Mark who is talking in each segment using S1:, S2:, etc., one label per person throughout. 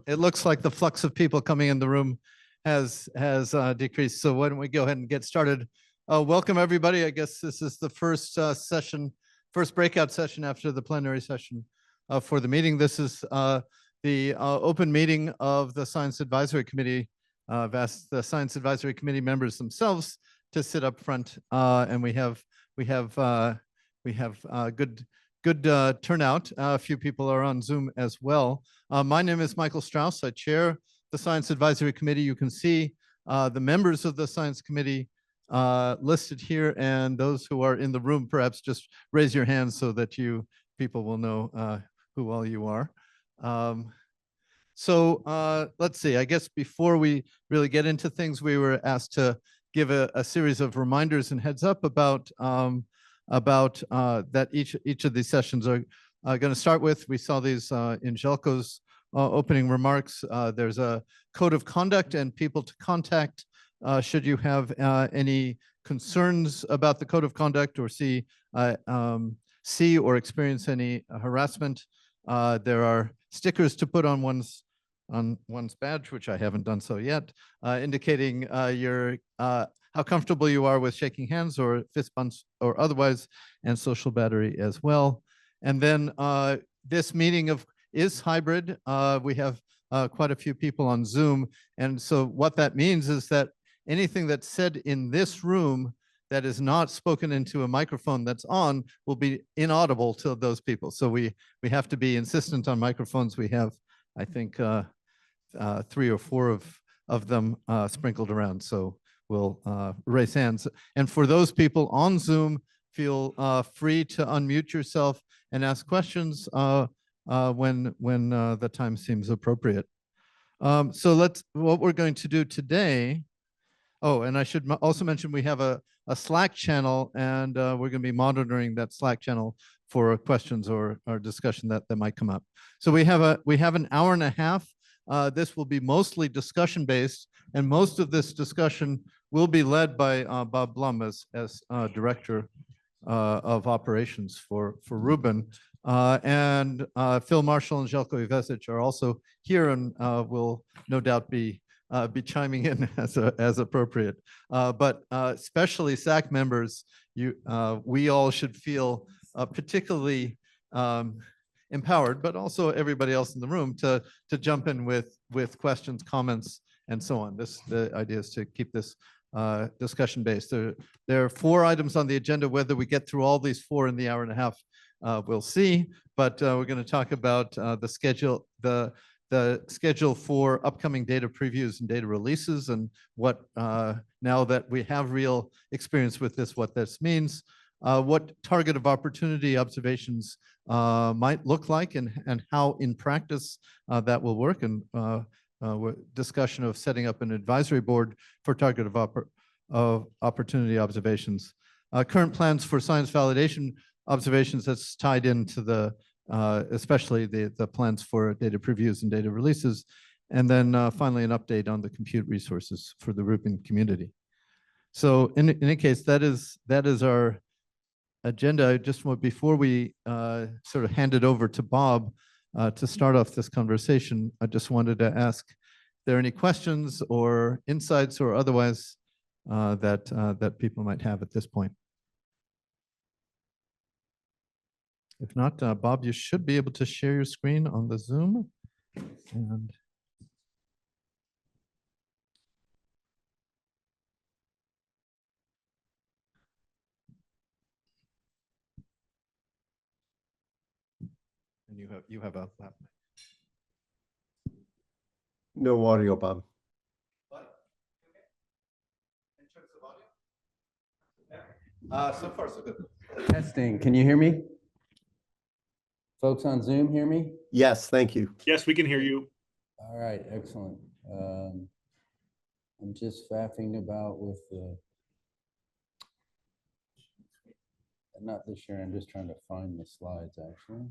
S1: It looks like the flux of people coming in the room has decreased. So why don't we go ahead and get started? Welcome everybody. I guess this is the first first breakout session after the plenary session for the meeting. This is the open meeting of the Science Advisory Committee. I've asked the Science Advisory Committee members themselves to sit up front, and we have good turnout. A few people are on Zoom as well. My name is Michael Strauss. I chair the Science Advisory Committee. You can see the members of the Science Committee listed here, and those who are in the room, perhaps just raise your hands so that people will know who all you are. Let's see, I guess before we really get into things, we were asked to give a series of reminders and heads up about that each of these sessions are going to start with. We saw these in Željko's opening remarks. There's a code of conduct and people to contact should you have any concerns about the code of conduct or see or experience any harassment. There are stickers to put on one's badge, which I haven't done so yet, indicating how comfortable you are with shaking hands or fist bumps or otherwise, and social battery as well. And then this meeting is hybrid. We have quite a few people on Zoom. And so what that means is that anything that's said in this room that is not spoken into a microphone that's on will be inaudible to those people. So we have to be insistent on microphones. We have, I think, 3 or 4 of them sprinkled around. So we'll raise hands. And for those people on Zoom, feel free to unmute yourself and ask questions when the time seems appropriate. So what we're going to do today. Oh, and I should also mention we have a Slack channel, and we're going to be monitoring that Slack channel for questions or discussion that might come up. So we have an hour and a half. This will be mostly discussion based, and most of this discussion will be led by Bob Blum as Director of Operations for Rubin. And Phil Marshall and Željko Ivesic are also here and will no doubt be chiming in as appropriate. But especially SAC members, we all should feel particularly empowered, but also everybody else in the room to jump in with questions, comments, and so on. The idea is to keep this discussion based. There are 4 items on the agenda. Whether we get through all these 4 in the hour and a half, we'll see. But we're going to talk about the schedule for upcoming data previews and data releases, and what now that we have real experience with this, what this means, what target of opportunity observations might look like, and how in practice that will work, and discussion of setting up an advisory board for target of opportunity observations. Current plans for science validation observations that's tied into the especially the plans for data previews and data releases, and then finally an update on the compute resources for the Rubin community. So in any case, that is our agenda. Just before we sort of hand it over to Bob to start off this conversation, I just wanted to ask if there are any questions or insights or otherwise that people might have at this point. If not, Bob, you should be able to share your screen on the Zoom. And you have a laptop.
S2: No audio, Bob.
S1: In terms of audio? So far, so good.
S3: Testing. Can you hear me? Folks on Zoom hear me?
S2: Yes, thank you.
S4: Yes, we can hear you.
S3: All right, excellent. I'm just faffing about with the, not this year, I'm just trying to find the slides actually.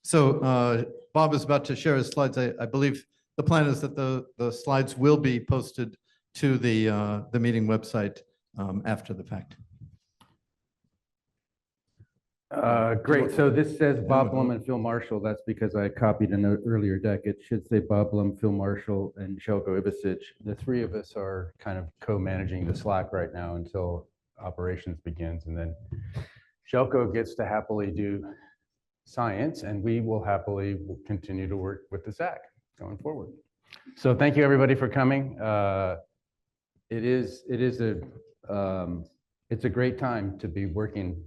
S1: So Bob is about to share his slides. I believe the plan is that the slides will be posted to the meeting website after the fact.
S3: Great. So this says Bob Blum and Phil Marshall. That's because I copied an earlier deck. It should say Bob Blum, Phil Marshall, and Željko Ivačić. The three of us are kind of co-managing the Slack right now until operations begins. And then Željko gets to happily do science, and we will happily continue to work with the SAC going forward. So thank you, everybody, for coming. It's a great time to be working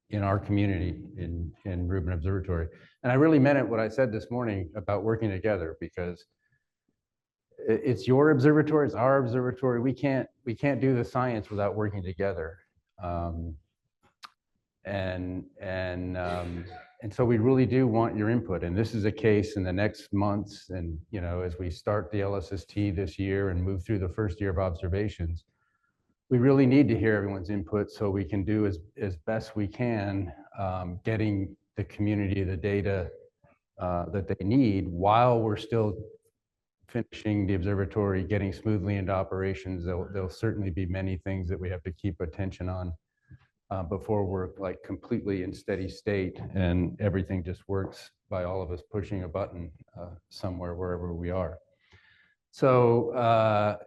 S3: in our community in Rubin Observatory. And I really meant it what I said this morning about working together, because it's your observatory, it's our observatory. We can't do the science without working together. And so we really do want your input. And this is a case in the next months. And, you know, as we start the LSST this year and move through the first year of observations, we really need to hear everyone's input so we can do as best we can, getting the community the data that they need while we're still finishing the observatory, getting smoothly into operations. There'll certainly be many things that we have to keep attention on before we're like completely in steady state and everything just works by all of us pushing a button somewhere, wherever we are. So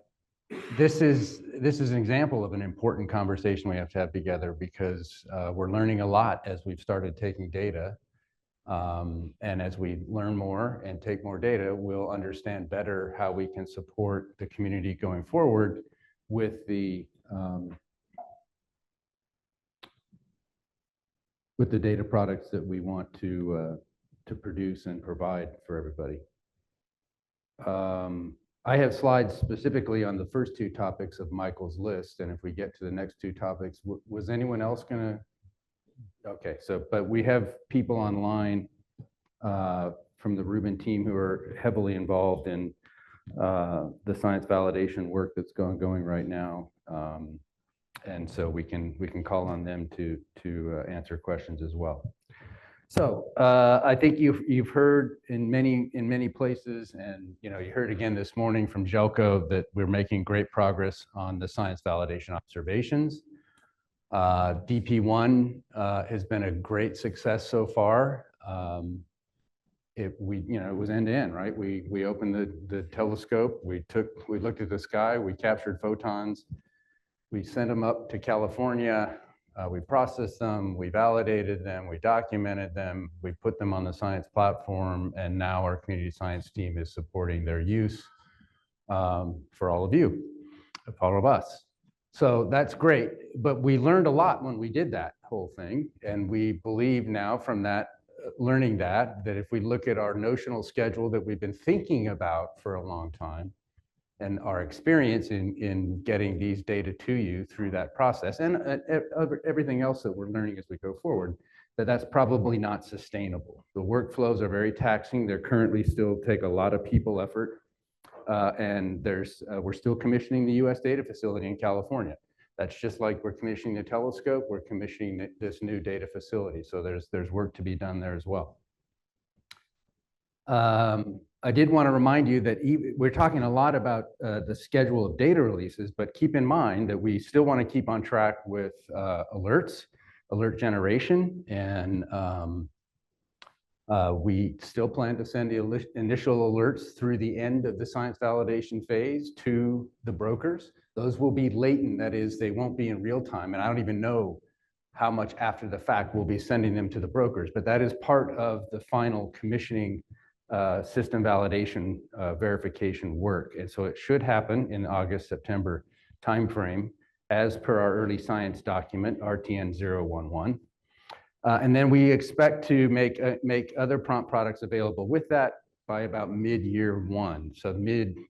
S3: this is an example of an important conversation we have to have together, because we're learning a lot as we've started taking data. And as we learn more and take more data, we'll understand better how we can support the community going forward with the data products that we want to produce and provide for everybody. I have slides specifically on the first two topics of Michael's list, and if we get to the next two topics, was anyone else gonna? Okay, but we have people online from the Rubin team who are heavily involved in the science validation work that's going right now, and so we can call on them to answer questions as well. So I think you've heard in many places, and you heard again this morning from Željko that we're making great progress on the science validation observations. DP1 has been a great success so far. It was end to end, right? We opened the telescope, we looked at the sky, we captured photons, we sent them up to California. We processed them, we validated them, we documented them, we put them on the science platform, and now our community science team is supporting their use for all of you, for all of us. So that's great, but we learned a lot when we did that whole thing, and we believe now from that, learning that if we look at our notional schedule that we've been thinking about for a long time, and our experience in getting these data to you through that process, and everything else that we're learning as we go forward, that's probably not sustainable. The workflows are very taxing. They're currently still take a lot of people effort, and we're still commissioning the US data facility in California. That's just like we're commissioning the telescope, we're commissioning this new data facility. So there's work to be done there as well. I did want to remind you that we're talking a lot about the schedule of data releases, but keep in mind that we still want to keep on track with alerts, alert generation, and we still plan to send the initial alerts through the end of the science validation phase to the brokers. Those will be latent, that is, they won't be in real time, and I don't even know how much after the fact we'll be sending them to the brokers, but that is part of the final commissioning system validation verification work. And so it should happen in August, September timeframe as per our early science document, RTN 011. And then we expect to make other prompt products available with that by about mid-year one. So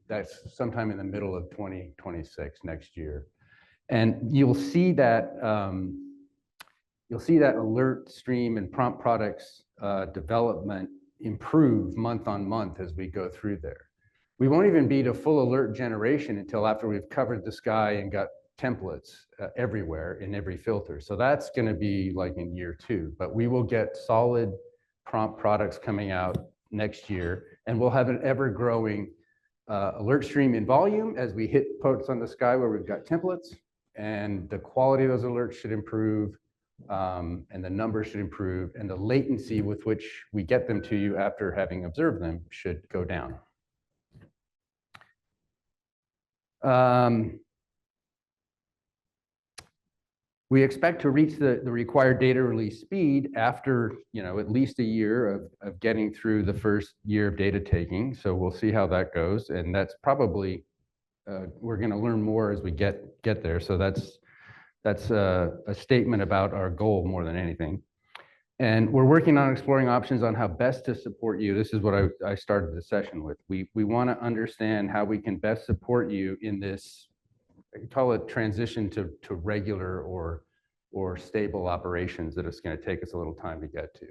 S3: that's sometime in the middle of 2026 next year. And you'll see that alert stream and prompt products development improve month on month as we go through there. We won't even be to full alert generation until after we've covered the sky and got templates everywhere in every filter. So that's going to be like in year 2, but we will get solid prompt products coming out next year, and we'll have an ever-growing alert stream in volume as we hit posts on the sky where we've got templates, and the quality of those alerts should improve. and the numbers should improve, and the latency with which we get them to you after having observed them should go down. We expect to reach the required data release speed after, at least a year of getting through the first year of data taking. So we'll see how that goes. And that's probably, we're going to learn more as we get there. So that's a statement about our goal more than anything. And we're working on exploring options on how best to support you. This is what I started the session with. We want to understand how we can best support you in this, I call it transition to regular or stable operations that it's going to take us a little time to get to.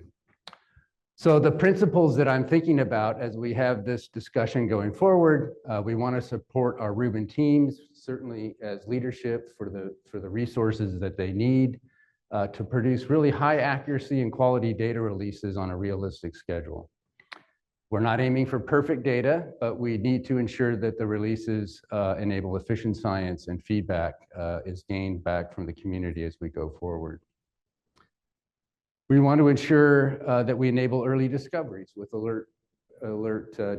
S3: So the principles that I'm thinking about as we have this discussion going forward, we want to support our Rubin teams, certainly as leadership for the resources that they need to produce really high accuracy and quality data releases on a realistic schedule. We're not aiming for perfect data, but we need to ensure that the releases enable efficient science and feedback is gained back from the community as we go forward. We want to ensure that we enable early discoveries with alert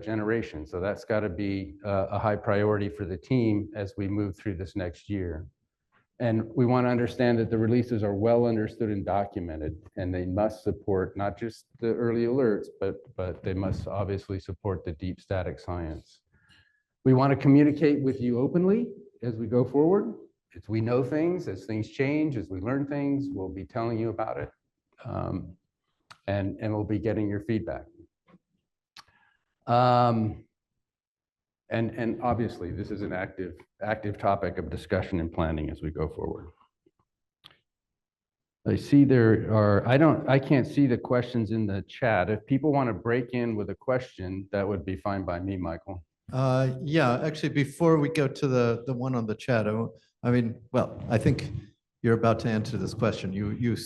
S3: generation. So that's got to be a high priority for the team as we move through this next year. And we want to understand that the releases are well understood and documented, and they must support not just the early alerts, but they must obviously support the deep static science. We want to communicate with you openly as we go forward. As we know things, as things change, as we learn things, we'll be telling you about it, and we'll be getting your feedback. And obviously, this is an active topic of discussion and planning as we go forward. I see there are, I can't see the questions in the chat. If people want to break in with a question, that would be fine by me, Michael.
S1: Yeah, actually, before we go to the one on the chat, I think you're about to answer this question. You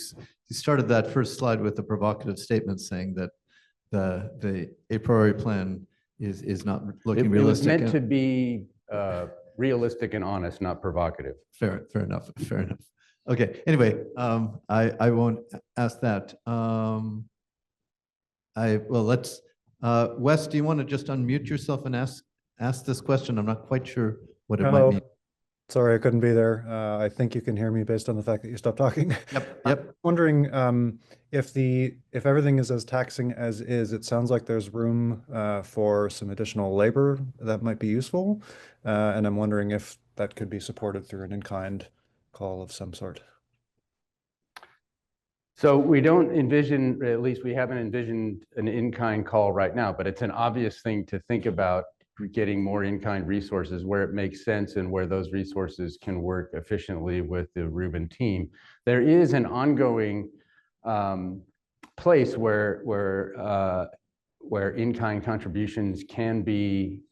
S1: started that first slide with the provocative statement saying that the a priori plan is not looking realistic.
S3: It was meant to be realistic and honest, not provocative.
S1: Fair enough. Okay. Anyway, I won't ask that. Let's. Wes, do you want to just unmute yourself and ask this question? I'm not quite sure what it might mean.
S4: Sorry, I couldn't be there. I think you can hear me based on the fact that you stopped talking.
S1: Yep.
S4: I'm wondering if everything is as taxing as is, it sounds like there's room for some additional labor that might be useful. And I'm wondering if that could be supported through an in-kind call of some sort.
S3: So we don't envision, at least we haven't envisioned an in-kind call right now, but it's an obvious thing to think about getting more in-kind resources where it makes sense and where those resources can work efficiently with the Rubin team. There is an ongoing place where in-kind contributions can be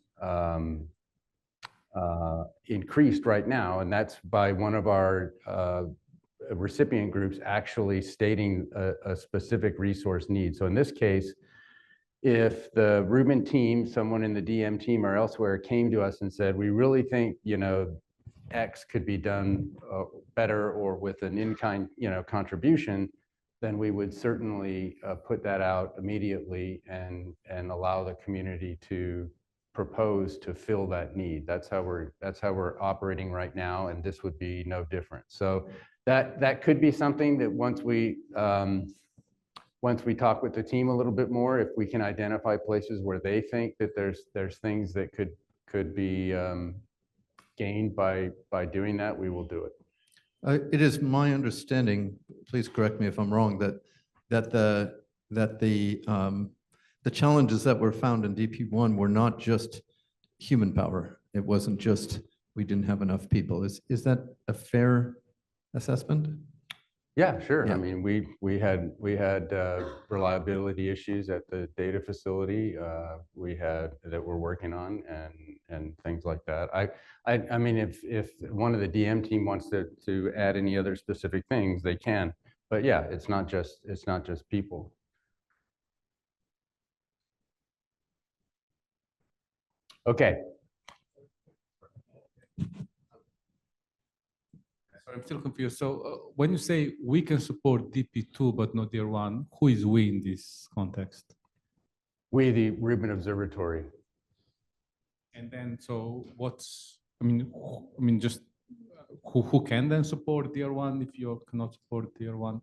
S3: increased right now, and that's by one of our recipient groups actually stating a specific resource need. So in this case, if the Rubin team, someone in the DM team or elsewhere came to us and said, we really think, X could be done better or with an in-kind, contribution, then we would certainly put that out immediately and allow the community to propose to fill that need. That's how we're operating right now, and this would be no different. So that could be something that once we talk with the team a little bit more, if we can identify places where they think that there's things that could be gained by doing that, we will do it.
S1: It is my understanding, please correct me if I'm wrong, that the challenges that were found in DP1 were not just human power. It wasn't just we didn't have enough people. Is that a fair assessment?
S3: Yeah, sure.
S1: Yeah.
S3: I mean, we had reliability issues at the data facility that we're working on and things like that. I mean, if one of the DM team wants to add any other specific things, they can. But yeah, it's not just people. Okay.
S5: So I'm still confused. So when you say we can support DP2 but not DR1, who is we in this context?
S3: We, the Rubin Observatory.
S5: And then, so what's, just who can then support DR1 if you cannot support DR1?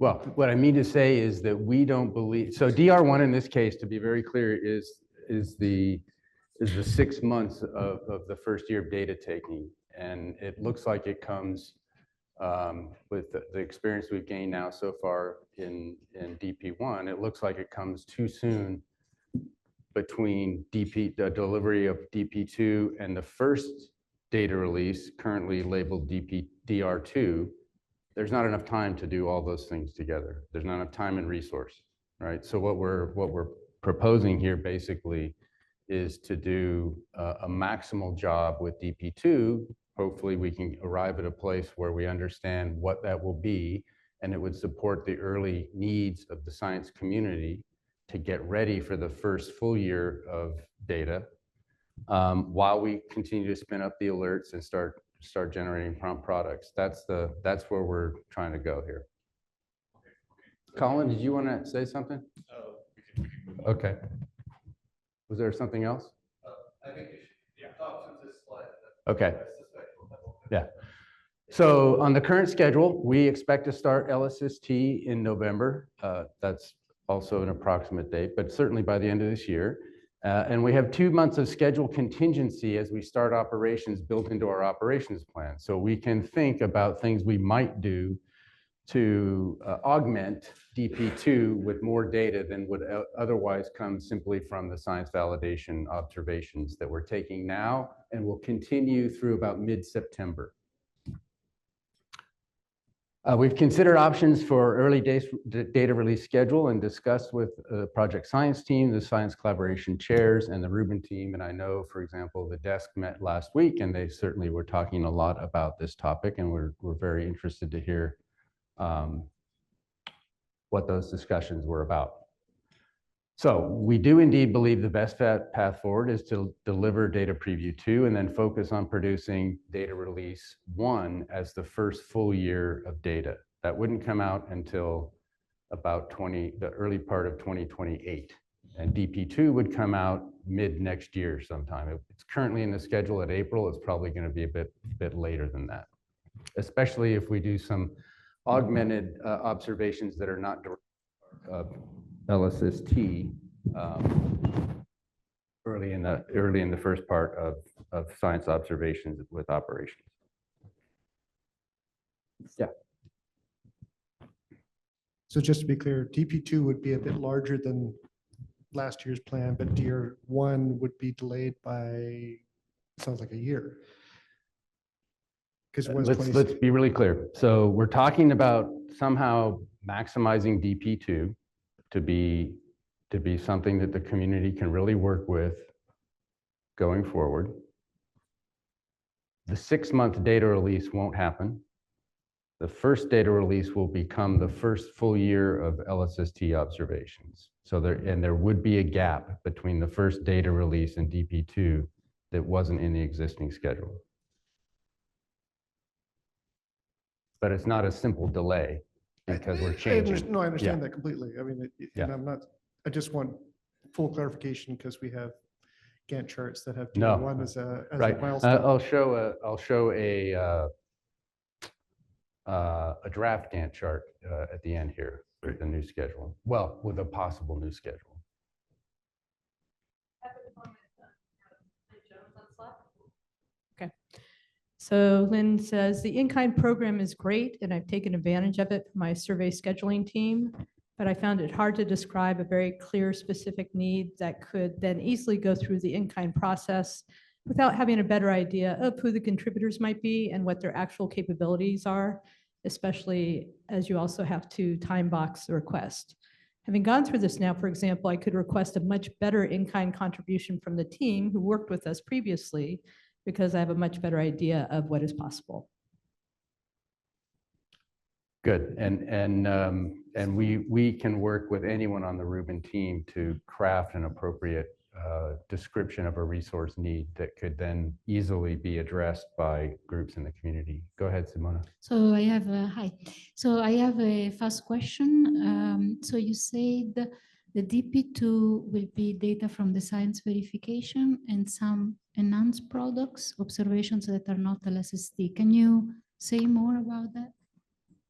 S3: Well, what I mean to say is that we don't believe, so DR1 in this case, to be very clear, is the 6 months of the first year of data taking. And it looks like it comes with the experience we've gained now so far in DP1, it looks like it comes too soon between the delivery of DP2 and the first data release, currently labeled DR2. There's not enough time to do all those things together. There's not enough time and resource, right? So what we're proposing here basically is to do a maximal job with DP2. Hopefully we can arrive at a place where we understand what that will be, and it would support the early needs of the science community to get ready for the first full year of data, while we continue to spin up the alerts and start generating prompt products. That's where we're trying to go here. Colin, did you want to say something? Okay. Was there something else?
S1: I think you should talk through this slide.
S3: Okay. Yeah. So on the current schedule, we expect to start LSST in November. That's also an approximate date, but certainly by the end of this year. And we have 2 months of schedule contingency as we start operations built into our operations plan. So we can think about things we might do to augment DP2 with more data than would otherwise come simply from the science validation observations that we're taking now and will continue through about mid-September. We've considered options for early data release schedule and discussed with the project science team, the science collaboration chairs, and the Rubin team. And I know, for example, the desk met last week, and they certainly were talking a lot about this topic, and we're very interested to hear what those discussions were about. So we do indeed believe the best path forward is to deliver data preview 2 and then focus on producing data release 1 as the first full year of data. That wouldn't come out until about the early part of 2028. And DP2 would come out mid next year sometime. It's currently in the schedule at April. It's probably going to be a bit later than that, especially if we do some augmented observations that are not direct LSST early in the first part of science observations with operations. Yeah.
S6: So just to be clear, DP2 would be a bit larger than last year's plan, but DR1 would be delayed by, sounds like a year. Because
S3: Let's be really clear. So we're talking about somehow maximizing DP2 to be something that the community can really work with going forward. The 6-month data release won't happen. The first data release will become the first full year of LSST observations. So there would be a gap between the first data release and DP2 that wasn't in the existing schedule. But it's not a simple delay because we're changing.
S6: No, I understand that completely. I mean,
S3: Yeah.
S6: and I just want full clarification because we have Gantt charts that have
S3: No.
S6: DR1 as a
S3: Right.
S6: milestone.
S3: I'll show a draft Gantt chart at the end here with the new schedule. Well, with a possible new schedule.
S7: Okay. So Lynn says the in-kind program is great and I've taken advantage of it for my survey scheduling team, but I found it hard to describe a very clear specific need that could then easily go through the in-kind process without having a better idea of who the contributors might be and what their actual capabilities are, especially as you also have to time box the request. Having gone through this now, for example, I could request a much better in-kind contribution from the team who worked with us previously because I have a much better idea of what is possible.
S3: Good. And we can work with anyone on the Rubin team to craft an appropriate description of a resource need that could then easily be addressed by groups in the community. Go ahead, Simona.
S8: So I have a, hi. So I have a first question. So you said the DP2 will be data from the science verification and some enhanced products, observations that are not LSST. Can you say more about that?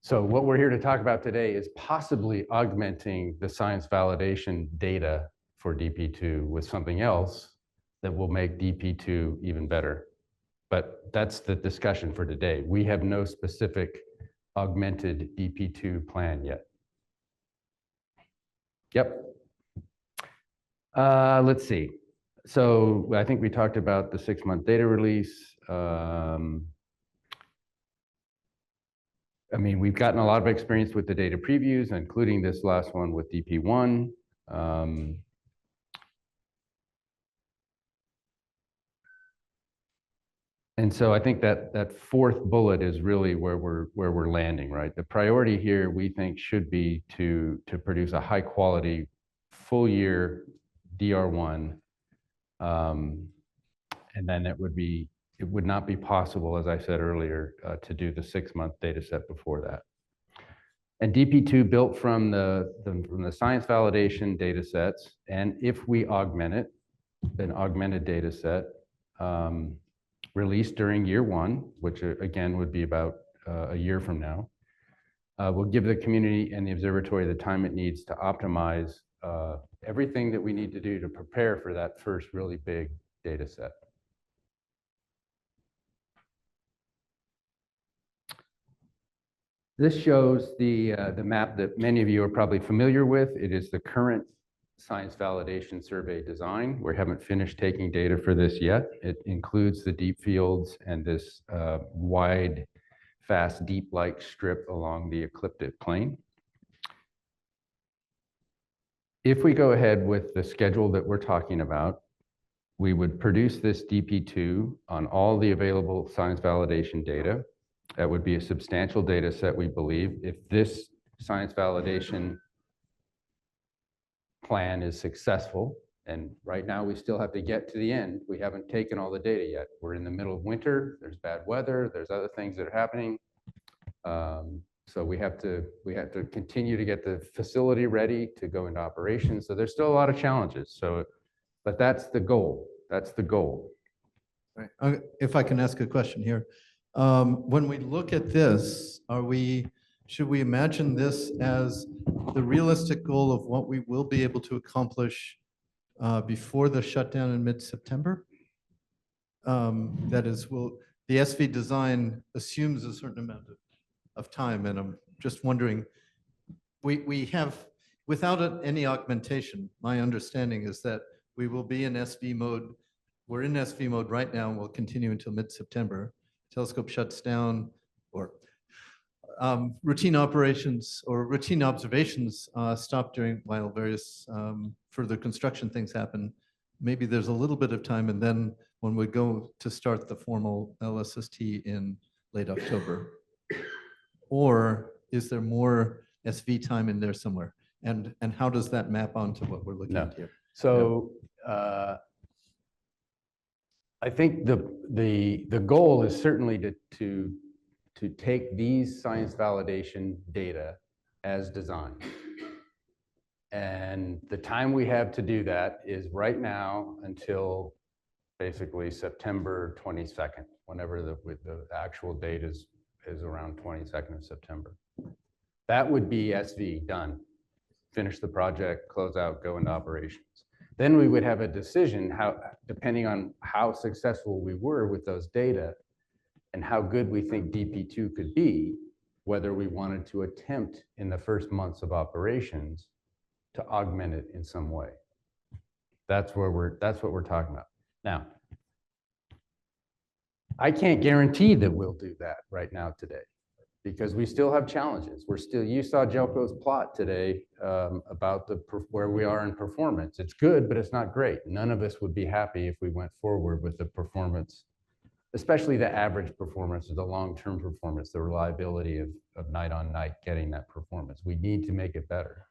S3: So what we're here to talk about today is possibly augmenting the science validation data for DP2 with something else that will make DP2 even better. But that's the discussion for today. We have no specific augmented DP2 plan yet. Yep. Let's see. So I think we talked about the 6-month data release. I mean, we've gotten a lot of experience with the data previews, including this last one with DP1. And so I think that fourth bullet is really where we're landing, right? The priority here, we think, should be to produce a high quality full year DR1. And then it would not be possible, as I said earlier, to do the 6-month data set before that. And DP2 built from the science validation data sets, and if we augment it, an augmented data set released during year 1, which again would be about a year from now, will give the community and the observatory the time it needs to optimize everything that we need to do to prepare for that first really big data set. This shows the map that many of you are probably familiar with. It is the current science validation survey design. We haven't finished taking data for this yet. It includes the deep fields and this wide, fast, deep-like strip along the ecliptic plane. If we go ahead with the schedule that we're talking about, we would produce this DP2 on all the available science validation data. That would be a substantial data set, we believe. If this science validation plan is successful, and right now we still have to get to the end. We haven't taken all the data yet. We're in the middle of winter, there's bad weather, there's other things that are happening. So we have to continue to get the facility ready to go into operation. So there's still a lot of challenges. So, but that's the goal. That's the goal.
S1: Right. If I can ask a question here. When we look at this, should we imagine this as the realistic goal of what we will be able to accomplish before the shutdown in mid-September? That is, the SV design assumes a certain amount of time, and I'm just wondering, we have, without any augmentation, my understanding is that we will be in SV mode. We're in SV mode right now, and we'll continue until mid-September. Telescope shuts down, or routine operations or routine observations stop during while various further construction things happen. Maybe there's a little bit of time, and then when we go to start the formal LSST in late October, or is there more SV time in there somewhere? And how does that map onto what we're looking at here?
S3: So I think the goal is certainly to take these science validation data as designed. And the time we have to do that is right now until basically September 22nd, whenever the actual date is around 22nd of September. That would be SV done. Finish the project, close out, go into operations. Then we would have a decision how, depending on how successful we were with those data and how good we think DP2 could be, whether we wanted to attempt in the first months of operations to augment it in some way. That's what we're talking about. Now, I can't guarantee that we'll do that right now today, because we still have challenges. You saw Jelko's plot today about where we are in performance. It's good, but it's not great. None of us would be happy if we went forward with the performance, especially the average performance or the long-term performance, the reliability of night on night getting that performance. We need to make it better.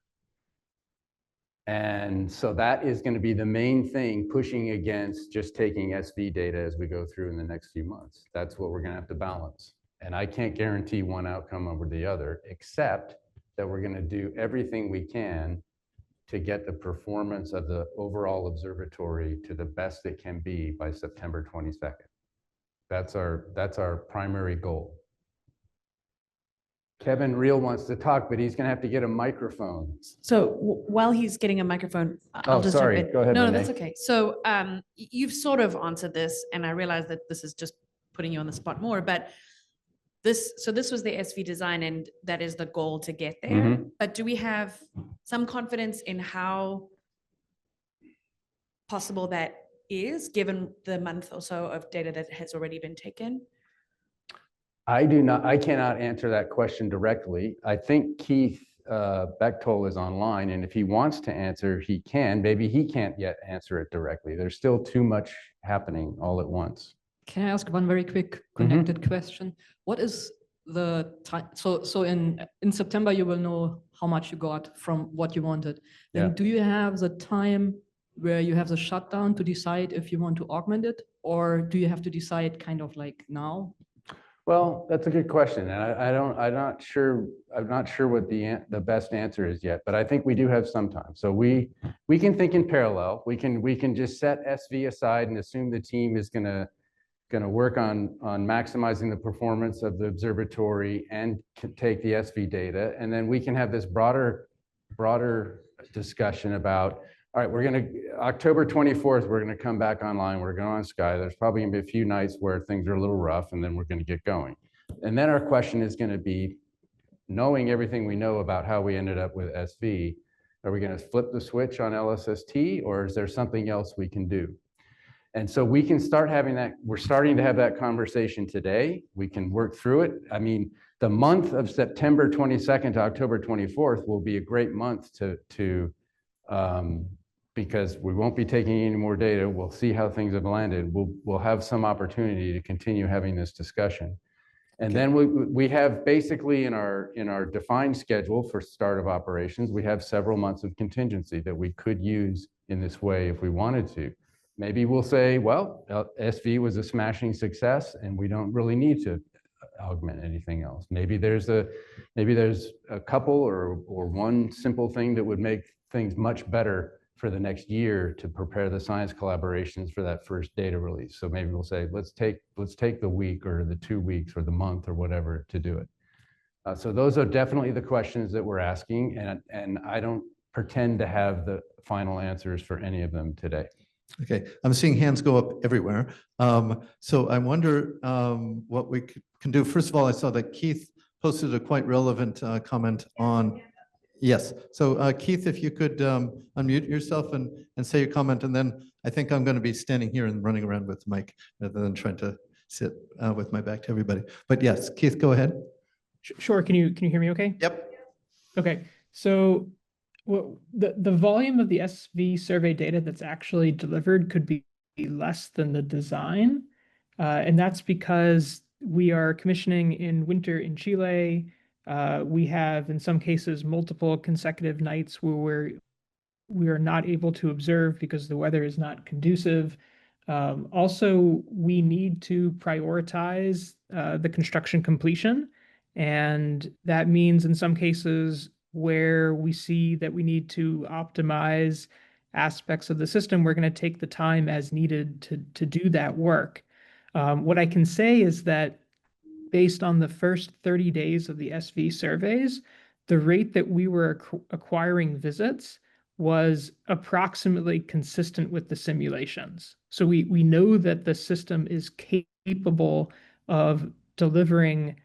S3: And so that is going to be the main thing pushing against just taking SV data as we go through in the next few months. That's what we're going to have to balance. And I can't guarantee one outcome over the other, except that we're going to do everything we can to get the performance of the overall observatory to the best it can be by September 22nd. That's our primary goal. Kevin Reel wants to talk, but he's going to have to get a microphone.
S9: So while he's getting a microphone, I'll
S3: Oh,
S9: just jump
S3: sorry.
S9: in.
S3: Go ahead,
S9: No,
S3: Renee.
S9: that's okay. So you've sort of answered this, and I realize that this is just putting you on the spot more, but this was the SV design, and that is the goal to get there.
S3: Mhm.
S9: But do we have some confidence in how possible that is, given the month or so of data that has already been taken?
S3: I cannot answer that question directly. I think Keith Bechtold is online, and if he wants to answer, he can. Maybe he can't yet answer it directly. There's still too much happening all at once.
S10: Can I ask one very quick connected question? What is the time? So in September, you will know how much you got from what you wanted. Then
S3: Yeah.
S10: do you have the time where you have the shutdown to decide if you want to augment it, or do you have to decide kind of like now?
S3: Well, that's a good question, and I'm not sure what the best answer is yet, but I think we do have some time. So we can think in parallel. We can just set SV aside and assume the team is gonna work on maximizing the performance of the observatory and can take the SV data, and then we can have this broader discussion about, all right, October 24th, we're gonna come back online, we're going on Sky. There's probably gonna be a few nights where things are a little rough, and then we're gonna get going. And then our question is gonna be, knowing everything we know about how we ended up with SV, are we gonna flip the switch on LSST, or is there something else we can do? And so we can start having that, we're starting to have that conversation today. We can work through it. I mean, the month of September 22nd to October 24th will be a great month because we won't be taking any more data. We'll see how things have landed. We'll have some opportunity to continue having this discussion. And then we have basically in our defined schedule for start of operations, we have several months of contingency that we could use in this way if we wanted to. Maybe we'll say, well, SV was a smashing success and we don't really need to augment anything else. Maybe there's a couple or one simple thing that would make things much better for the next year to prepare the science collaborations for that first data release. So maybe we'll say, let's take the week or the 2 weeks or the month or whatever to do it. So those are definitely the questions that we're asking, and I don't pretend to have the final answers for any of them today.
S1: Okay, I'm seeing hands go up everywhere. So I wonder what we can do. First of all, I saw that Keith posted a quite relevant comment on. Yes, so Keith, if you could unmute yourself and say your comment, and then I think I'm going to be standing here and running around with the mic rather than trying to sit with my back to everybody. But yes, Keith, go ahead.
S11: Sure. Can you hear me okay?
S1: Yep.
S11: Okay. So the volume of the SV survey data that's actually delivered could be less than the design. And that's because we are commissioning in winter in Chile. We have, in some cases, multiple consecutive nights where we are not able to observe because the weather is not conducive. Also, we need to prioritize the construction completion. And that means in some cases where we see that we need to optimize aspects of the system, we're going to take the time as needed to do that work. What I can say is that based on the first 30 days of the SV surveys, the rate that we were acquiring visits was approximately consistent with the simulations. So we know that the system is capable of delivering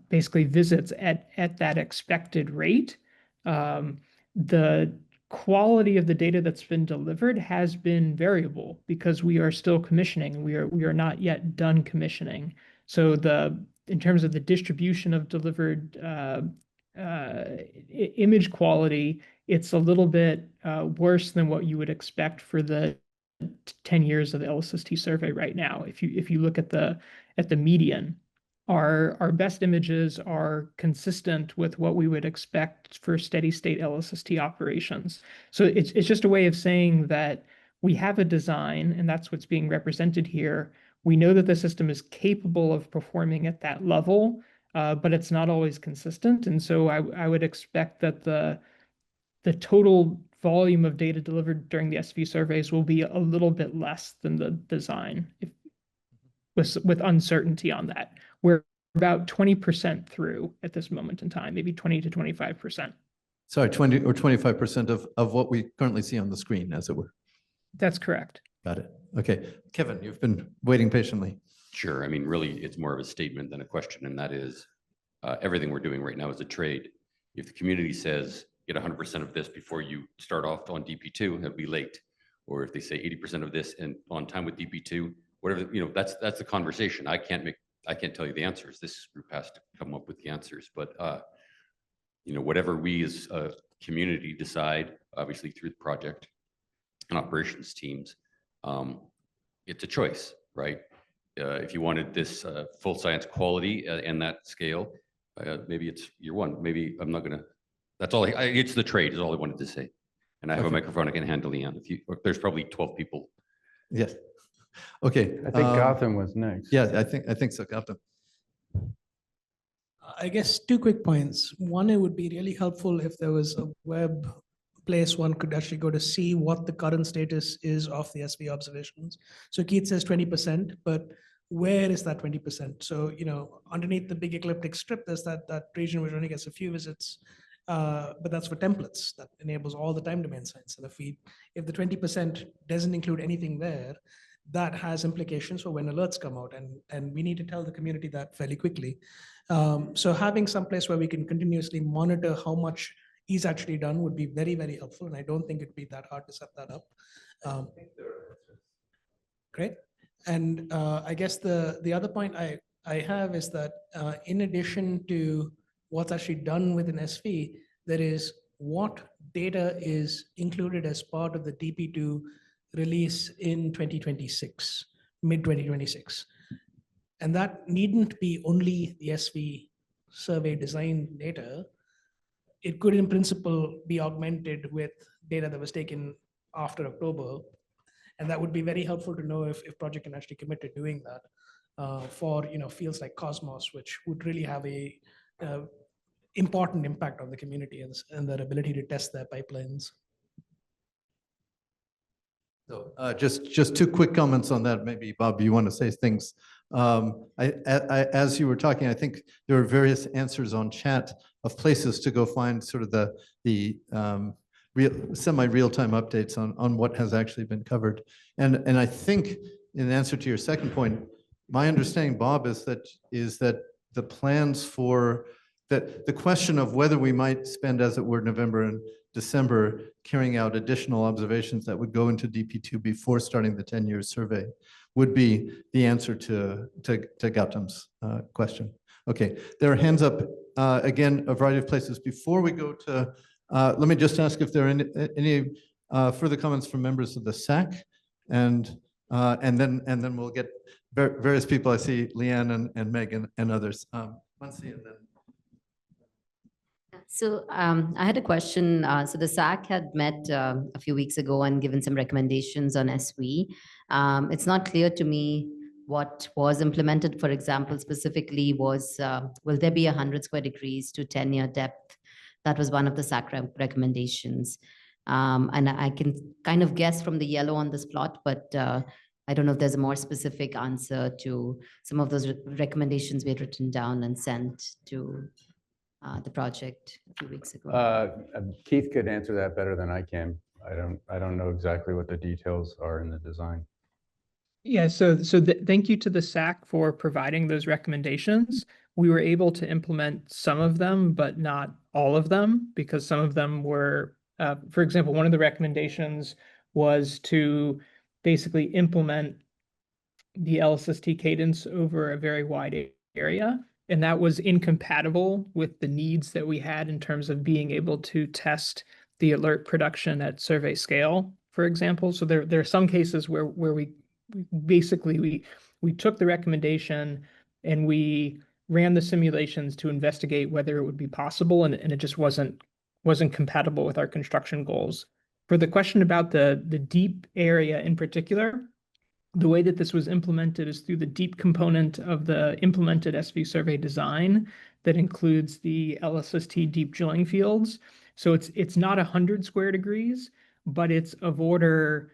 S11: basically visits at that expected rate. The quality of the data that's been delivered has been variable because we are still commissioning. We are not yet done commissioning. So in terms of the distribution of delivered image quality, it's a little bit worse than what you would expect for the 10 years of the LSST survey right now. If you look at the median. our best images are consistent with what we would expect for steady state LSST operations. So it's just a way of saying that we have a design, and that's what's being represented here. We know that the system is capable of performing at that level, but it's not always consistent. And so I would expect that the total volume of data delivered during the SV surveys will be a little bit less than the design, with uncertainty on that. We're about 20% through at this moment in time, maybe 20 to 25%.
S1: Sorry, 20 or 25% of what we currently see on the screen, as it were.
S11: That's correct.
S1: Got it. Okay. Kevin, you've been waiting patiently.
S12: Sure. I mean, really, it's more of a statement than a question, and that is everything we're doing right now is a trade. If the community says get 100% of this before you start off on DP2, it'll be late. Or if they say 80% of this and on time with DP2, whatever, that's the conversation. I can't tell you the answers. This group has to come up with the answers. But whatever we as a community decide, obviously through the project and operations teams, it's a choice, right? If you wanted this full science quality and that scale, maybe it's year one. Maybe I'm not gonna. That's all. It's the trade is all I wanted to say. And I have a microphone I can hand to Leanne. There's probably 12 people.
S1: Yes. Okay.
S3: I think Gotham was next.
S1: Yeah, I think so. Gotham.
S13: I guess two quick points. One, it would be really helpful if there was a web place one could actually go to see what the current status is of the SV observations. So Keith says 20%, but where is that 20%? So, underneath the big ecliptic strip, there's that region which only gets a few visits, but that's for templates that enables all the time domain science. And if the 20% doesn't include anything there, that has implications for when alerts come out, and we need to tell the community that fairly quickly. So having some place where we can continuously monitor how much is actually done would be very, very helpful, and I don't think it'd be that hard to set that up. Great. And I guess the other point I have is that in addition to what's actually done with an SV, there is what data is included as part of the DP2 release in 2026, mid-2026. And that needn't be only the SV survey design data. It could, in principle, be augmented with data that was taken after October. And that would be very helpful to know if project can actually commit to doing that for fields like Cosmos, which would really have a important impact on the community and their ability to test their pipelines.
S1: So just two quick comments on that. Maybe Bob, you want to say things. As you were talking, I think there are various answers on chat of places to go find sort of the semi-real-time updates on what has actually been covered. And I think in answer to your second point, my understanding, Bob, is that the plans for the question of whether we might spend, as it were, November and December carrying out additional observations that would go into DP2 before starting the 10-year survey would be the answer to Gautam's question. Okay, there are hands up again, a variety of places. Before we go to, let me just ask if there are any further comments from members of the SAC, and then we'll get various people. I see Leanne and Megan and others. Muncie and then.
S14: So I had a question. So the SAC had met a few weeks ago and given some recommendations on SV. It's not clear to me what was implemented. For example, specifically was, will there be 100 square degrees to 10-year depth? That was one of the SAC recommendations. And I can kind of guess from the yellow on this plot, but I don't know if there's a more specific answer to some of those recommendations we had written down and sent to the project a few weeks ago.
S3: Keith could answer that better than I can. I don't know exactly what the details are in the design.
S11: Yeah, so thank you to the SAC for providing those recommendations. We were able to implement some of them, but not all of them, because some of them were, for example, one of the recommendations was to basically implement the LSST cadence over a very wide area. And that was incompatible with the needs that we had in terms of being able to test the alert production at survey scale, for example. So there are some cases where we basically took the recommendation and we ran the simulations to investigate whether it would be possible, and it just wasn't compatible with our construction goals. For the question about the deep area in particular, the way that this was implemented is through the deep component of the implemented SV survey design that includes the LSST deep drilling fields. So it's not 100 square degrees, but it's of order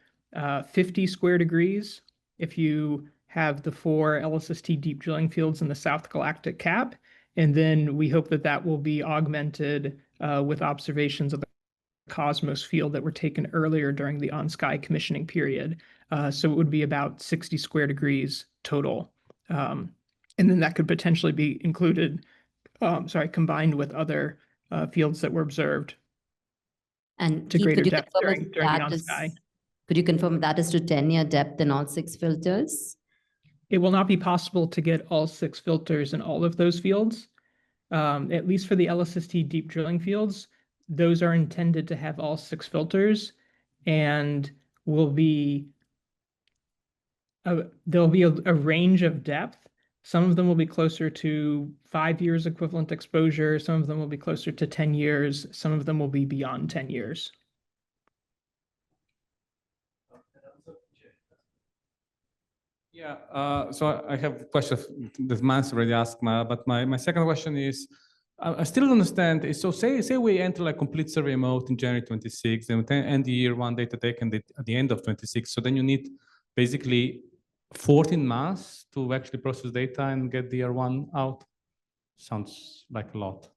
S11: 50 square degrees if you have the 4 LSST deep drilling fields in the South Galactic Cap. And then we hope that that will be augmented with observations of the Cosmos field that were taken earlier during the on-sky commissioning period. So it would be about 60 square degrees total. And then that could potentially be included, combined with other fields that were observed
S14: And
S11: to
S14: Keith,
S11: greater
S14: could you
S11: depth
S14: confirm
S11: during
S14: if
S11: the
S14: that
S11: on-sky.
S14: could you confirm that is to 10-year depth in all 6 filters?
S11: It will not be possible to get all 6 filters in all of those fields. At least for the LSST deep drilling fields, those are intended to have all 6 filters, and will be there'll be a range of depth. Some of them will be closer to 5 years equivalent exposure. Some of them will be closer to 10 years. Some of them will be beyond 10 years.
S5: Yeah, so I have a question that Mans already asked, but my second question is, I still don't understand. So say we enter like complete survey mode in January 26, then we end the year 1 data taken at the end of 26. So then you need basically 14 months to actually process data and get the year 1 out. Sounds like a lot.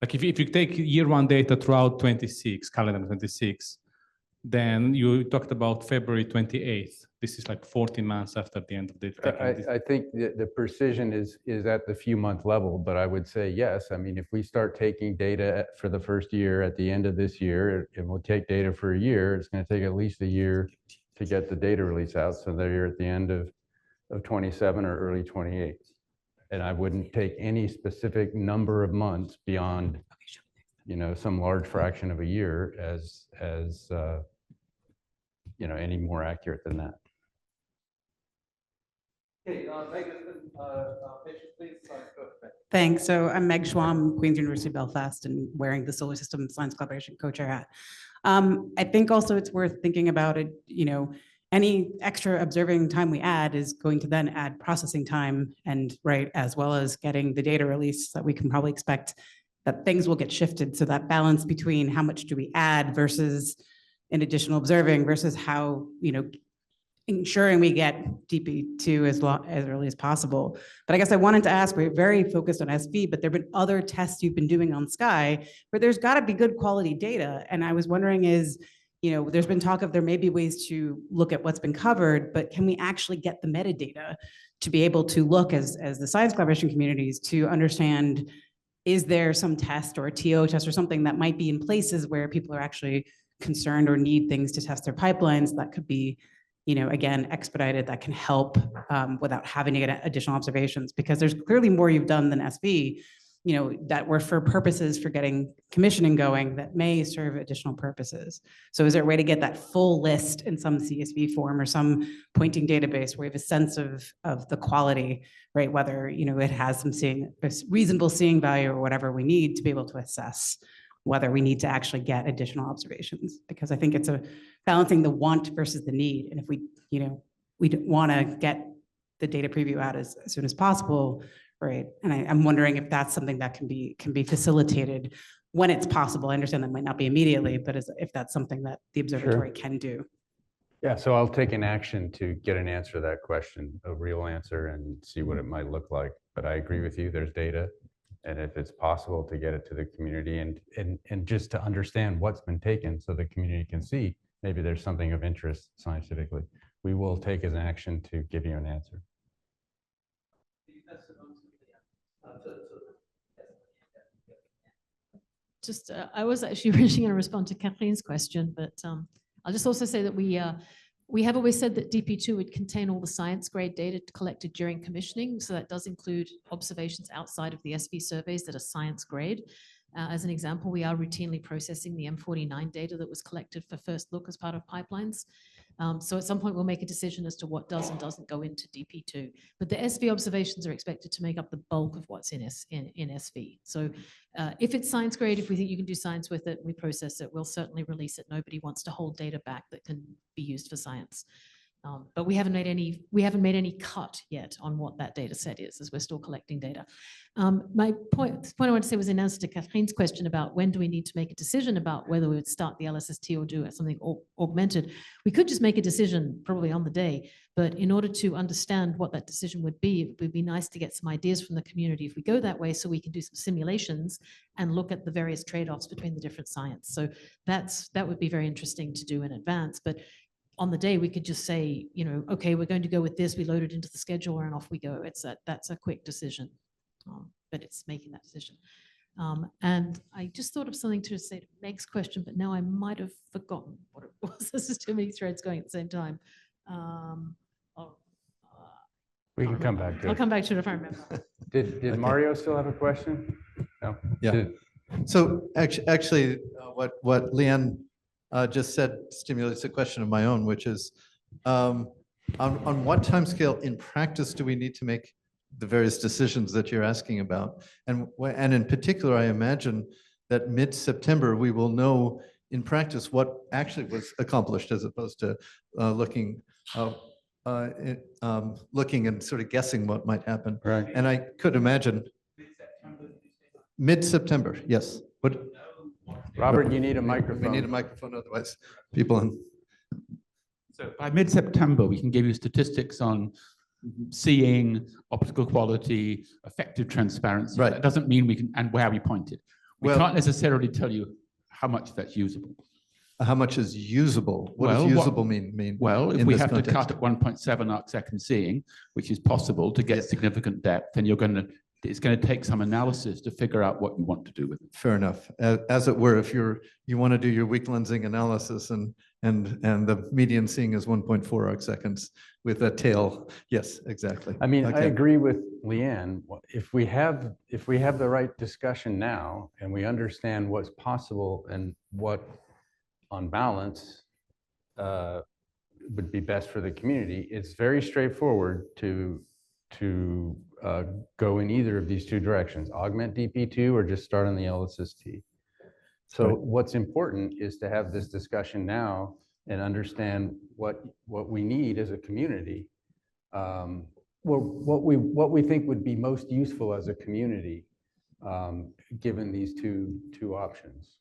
S5: Like if you take year 1 data throughout 26, calendar 26, then you talked about February 28th. This is like 14 months after the end of the.
S3: I think the precision is at the few month level, but I would say yes. I mean, if we start taking data for the first year at the end of this year, and we'll take data for a year, it's going to take at least a year to get the data release out. So that you're at the end of 27 or early 28. And I wouldn't take any specific number of months beyond, some large fraction of a year as any more accurate than that.
S1: Okay, please.
S15: Thanks. So I'm Meg Schwam, Queen's University Belfast, and wearing the Solar System Science Collaboration co-chair hat. I think also it's worth thinking about it, any extra observing time we add is going to then add processing time and as well as getting the data release that we can probably expect that things will get shifted. So that balance between how much do we add versus an additional observing versus how, ensuring we get DP2 as early as possible. But I guess I wanted to ask, we're very focused on SV, but there've been other tests you've been doing on Sky where there's got to be good quality data. And I was wondering there's been talk of there may be ways to look at what's been covered, but can we actually get the metadata to be able to look as the science collaboration communities to understand, is there some test or a TO test or something that might be in places where people are actually concerned or need things to test their pipelines that could be, again, expedited, that can help without having to get additional observations, because there's clearly more you've done than SV, that were for purposes for getting commissioning going that may serve additional purposes. So is there a way to get that full list in some CSV form or some pointing database where we have a sense of the quality, right? Whether, it has some reasonable seeing value or whatever we need to be able to assess whether we need to actually get additional observations, because I think it's a balancing the want versus the need. And if we want to get the data preview out as soon as possible, right? And I'm wondering if that's something that can be facilitated when it's possible. I understand that might not be immediately, but if that's something that the observatory can do.
S3: Yeah, so I'll take an action to get an answer to that question, a real answer, and see what it might look like. But I agree with you, there's data. And if it's possible to get it to the community and just to understand what's been taken so the community can see, maybe there's something of interest scientifically, we will take an action to give you an answer.
S10: I was actually originally going to respond to Kathleen's question, but I'll just also say that we have always said that DP2 would contain all the science grade data collected during commissioning. So that does include observations outside of the SV surveys that are science grade. As an example, we are routinely processing the M49 data that was collected for first look as part of pipelines. So at some point, we'll make a decision as to what does and doesn't go into DP2. But the SV observations are expected to make up the bulk of what's in SV. So if it's science grade, if we think you can do science with it, we process it, we'll certainly release it. Nobody wants to hold data back that can be used for science. But we haven't made any cut yet on what that data set is, as we're still collecting data. My point I wanted to say was in answer to Kathleen's question about when do we need to make a decision about whether we would start the LSST or do something augmented. We could just make a decision probably on the day, but in order to understand what that decision would be, it would be nice to get some ideas from the community if we go that way, so we can do some simulations and look at the various trade-offs between the different science. So that would be very interesting to do in advance. But on the day, we could just say, you know, okay, we're going to go with this. We load it into the scheduler and off we go. That's a quick decision, but it's making that decision. And I just thought of something to say to Meg's question, but now I might have forgotten what it was. This is too many threads going at the same time.
S3: We can come back to it.
S10: I'll come back to it if I remember.
S3: Did Mario still have a question? No.
S1: Yeah. So actually, what Leanne just said stimulates a question of my own, which is on what timescale in practice do we need to make the various decisions that you're asking about? And in particular, I imagine that mid-September, we will know in practice what actually was accomplished as opposed to looking and sort of guessing what might happen.
S3: Right.
S1: And I could imagine mid-September, yes. What?
S3: Robert, you need a microphone.
S1: We need a microphone, otherwise people in.
S16: So by mid-September, we can give you statistics on seeing, optical quality, effective transparency.
S1: Right.
S16: That doesn't mean we can, and where we pointed. We can't necessarily tell you how much that's usable.
S1: How much is usable? What does usable mean?
S16: Well, if
S1: in
S16: we
S1: this
S16: have to
S1: context?
S16: cut at 1.7 arc second seeing, which is possible to get significant depth, then it's going to take some analysis to figure out what you want to do with it.
S1: Fair enough. As it were, if you want to do your weak lensing analysis and the median seeing is 1.4 arc seconds with a tail. Yes, exactly.
S3: I mean, I
S1: Okay.
S3: agree with Leanne. If we have the right discussion now and we understand what's possible and what on balance would be best for the community, it's very straightforward to go in either of these two directions, augment DP2 or just start on the LSST. So what's important is to have this discussion now and understand what we need as a community, what we think would be most useful as a community, given these two options.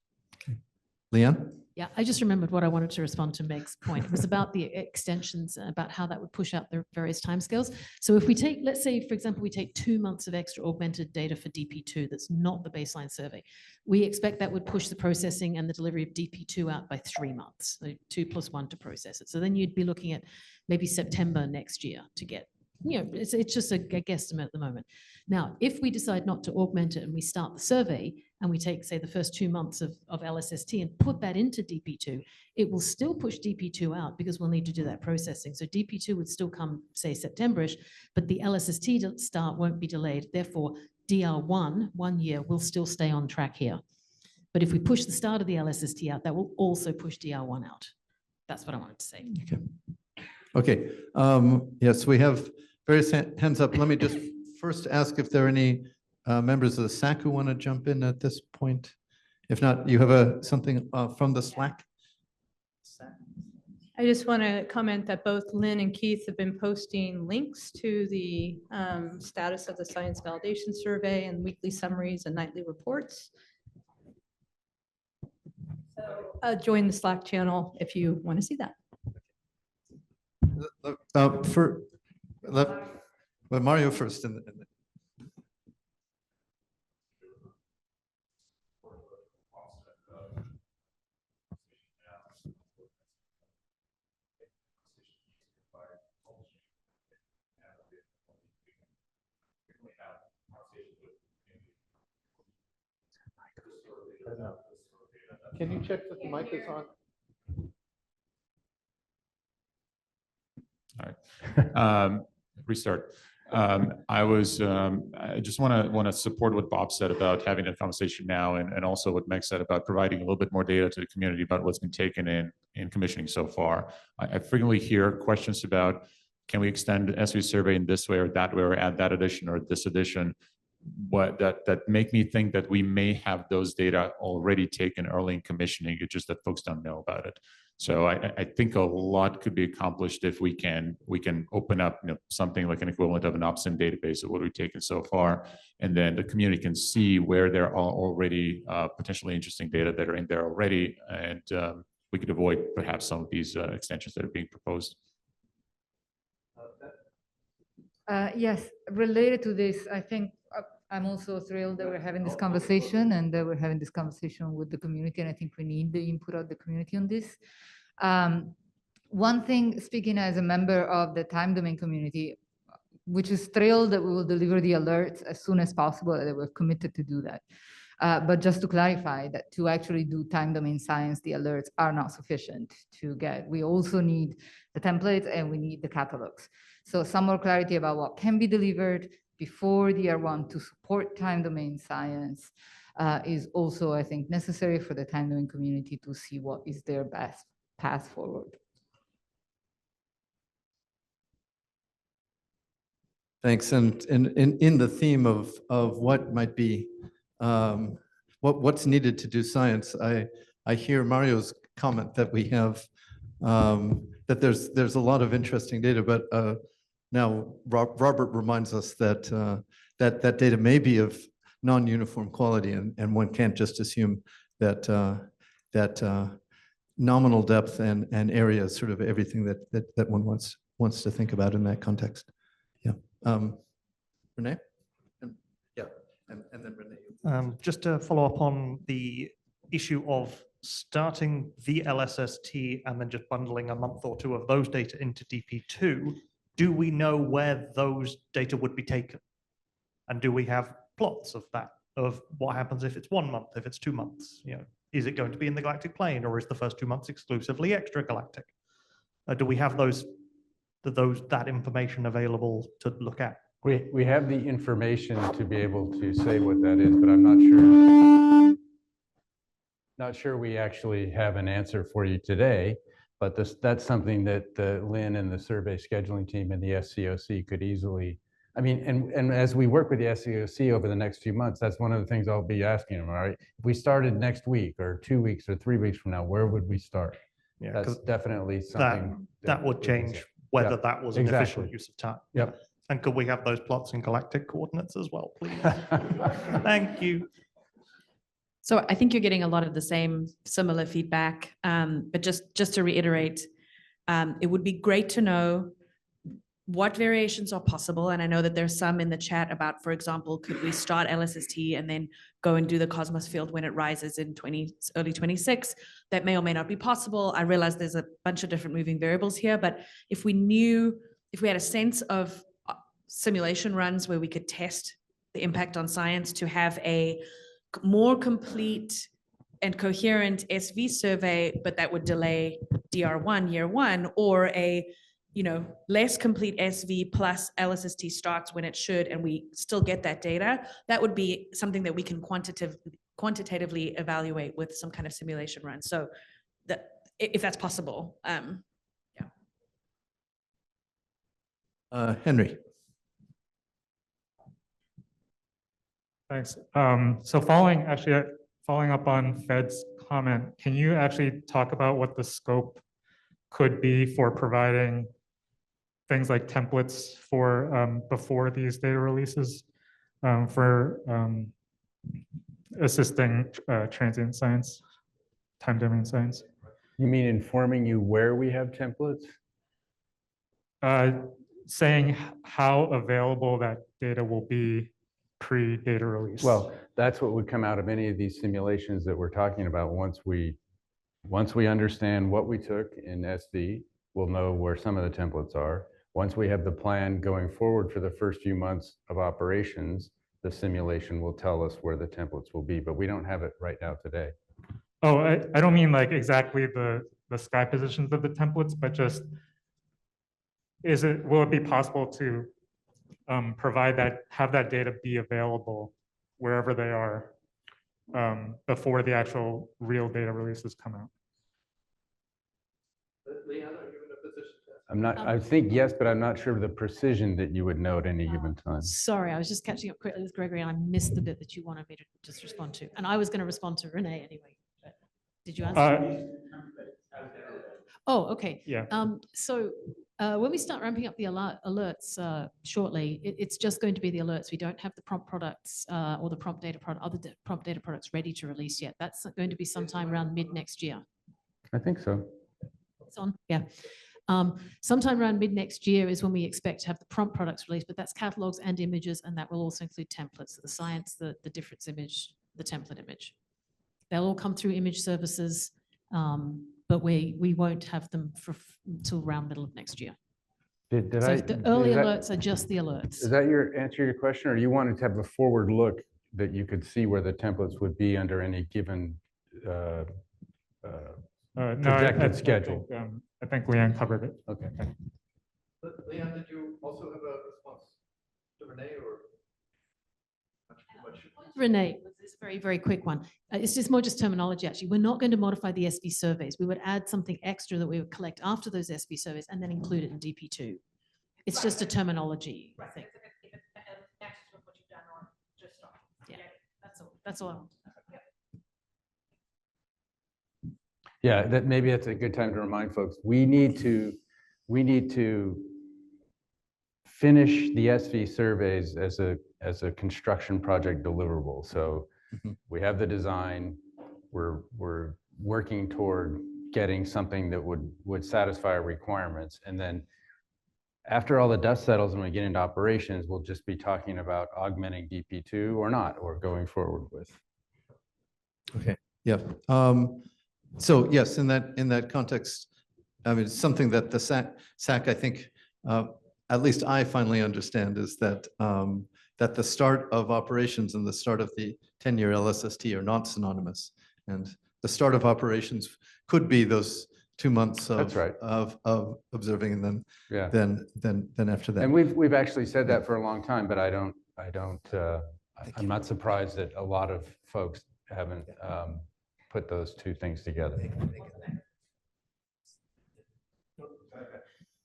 S1: Leanne?
S10: Yeah, I just remembered what I wanted to respond to Meg's point. It was about the extensions and about how that would push out the various timescales. So if we take, let's say, for example, we take 2 months of extra augmented data for DP2 that's not the baseline survey, we expect that would push the processing and the delivery of DP2 out by 3 months, so 2 + 1 to process it. So then you'd be looking at maybe September next year to get, you know, it's just a guesstimate at the moment. Now, if we decide not to augment it and we start the survey and we take, say, the first 2 months of LSST and put that into DP2, it will still push DP2 out because we'll need to do that processing. So DP2 would still come, say, September-ish, but the LSST start won't be delayed. Therefore, DR1, 1 year, will still stay on track here. But if we push the start of the LSST out, that will also push DR1 out. That's what I wanted to say.
S1: Okay. Yes, we have various hands up. Let me just first ask if there are any members of the SAC who want to jump in at this point. If not, you have something from the Slack?
S7: I just want to comment that both Lynn and Keith have been posting links to the status of the science validation survey and weekly summaries and nightly reports. So join the Slack channel if you want to see that.
S1: Well, Mario first. Can you check that the mic is on?
S17: All right. Restart. I just want to support what Bob said about having a conversation now, and also what Meg said about providing a little bit more data to the community about what's been taken in commissioning so far. I frequently hear questions about, can we extend the SV survey in this way or that way, or add that addition or this addition? That make me think that we may have those data already taken early in commissioning. It's just that folks don't know about it. So I think a lot could be accomplished if we can open up, something like an equivalent of an OPSIM database of what we've taken so far, and then the community can see where there are already potentially interesting data that are in there already, and we could avoid perhaps some of these extensions that are being proposed.
S18: Yes, related to this, I think I'm also thrilled that we're having this conversation and that we're having this conversation with the community. And I think we need the input of the community on this. One thing, speaking as a member of the time domain community, which is thrilled that we will deliver the alerts as soon as possible, that we're committed to do that. But just to clarify that to actually do time domain science, the alerts are not sufficient to get. We also need the templates and we need the catalogs. So some more clarity about what can be delivered before DR1 to support time domain science is also, I think, necessary for the time domain community to see what is their best path forward.
S1: Thanks. And in the theme of what might be, what's needed to do science, I hear Mario's comment that we have, that there's a lot of interesting data, but now Robert reminds us that that data may be of non-uniform quality, and one can't just assume that nominal depth and area is sort of everything that one wants to think about in that context. Yeah. Renee? Yeah, and then Renee.
S19: Just to follow up on the issue of starting the LSST and then just bundling a month or two of those data into DP2, do we know where those data would be taken? And do we have plots of that, of what happens if it's 1 month, if it's 2 months? Is it going to be in the galactic plane, or is the first 2 months exclusively extragalactic? Do we have that information available to look at?
S3: We have the information to be able to say what that is, but I'm not sure we actually have an answer for you today. But that's something that Lynn and the survey scheduling team and the SCOC could easily, and as we work with the SCOC over the next few months, that's one of the things I'll be asking them, all right? If we started next week or 2 weeks or 3 weeks from now, where would we start?
S19: Yeah,
S3: that's definitely something.
S19: That would change whether that was an efficient use of time.
S3: Yep.
S19: And could we have those plots in galactic coordinates as well, please? Thank you.
S9: So I think you're getting a lot of the same similar feedback, but just to reiterate, it would be great to know what variations are possible. And I know that there's some in the chat about, for example, could we start LSST and then go and do the Cosmos field when it rises in early 26? That may or may not be possible. I realize there's a bunch of different moving variables here, but if we had a sense of simulation runs where we could test the impact on science to have a more complete and coherent SV survey, but that would delay DR1 year 1, or a less complete SV plus LSST starts when it should, and we still get that data, that would be something that we can quantitatively evaluate with some kind of simulation run. So if that's possible,
S1: Henry.
S20: Thanks. So following up on Fed's comment, can you actually talk about what the scope could be for providing things like templates for before these data releases for assisting transient science, time domain science?
S3: You mean informing you where we have templates?
S20: Saying how available that data will be pre-data release.
S3: Well, that's what would come out of any of these simulations that we're talking about. Once we understand what we took in SV, we'll know where some of the templates are. Once we have the plan going forward for the first few months of operations, the simulation will tell us where the templates will be, but we don't have it right now today.
S20: Oh, I don't mean like exactly the sky positions of the templates, but just will it be possible to provide that, have that data be available wherever they are before the actual real data releases come out.
S3: I'm not, I think yes, but I'm not sure of the precision that you would know at any given time.
S10: Sorry, I was just catching up quickly with Gregory and I missed the bit that you wanted me to just respond to. And I was going to respond to Renee anyway. But did you answer? Oh, okay.
S20: Yeah.
S10: When we start ramping up the alerts shortly, it's just going to be the alerts. We don't have the prompt products or the prompt data prompt data products ready to release yet. That's going to be sometime around mid next year.
S3: I think so.
S10: It's on, yeah. Sometime around mid next year is when we expect to have the prompt products released, but that's catalogs and images, and that will also include templates, so the science, the difference image, the template image. They'll all come through image services, but we won't have them until around middle of next year. So the early alerts are just the alerts.
S3: Is that your answer to your question, or you wanted to have a forward look that you could see where the templates would be under any given projected schedule?
S20: I think Leanne covered it.
S3: Okay.
S1: Leanne, did you also have a response to Renee or?
S10: Renee, this is a very, very quick one. It's just more just terminology, actually. We're not going to modify the SV surveys. We would add something extra that we would collect after those SV surveys and then include it in DP2. It's just a terminology thing. Yeah, that's all.
S3: Yeah, that maybe that's a good time to remind folks, we need to finish the SV surveys as a construction project deliverable. So we have the design, we're working toward getting something that would satisfy our requirements. And then after all the dust settles and we get into operations, we'll just be talking about augmenting DP2 or not, or going forward with.
S1: Okay, yeah. So yes, in that context, I mean, it's something that the SAC, I think, at least I finally understand, is that that the start of operations and the start of the 10-year LSST are not synonymous, and the start of operations could be those 2 months of
S3: That's right.
S1: of observing, and then
S3: Yeah.
S1: then after that.
S3: And we've actually said that for a long time, but I'm not surprised that a lot of folks haven't put those two things together.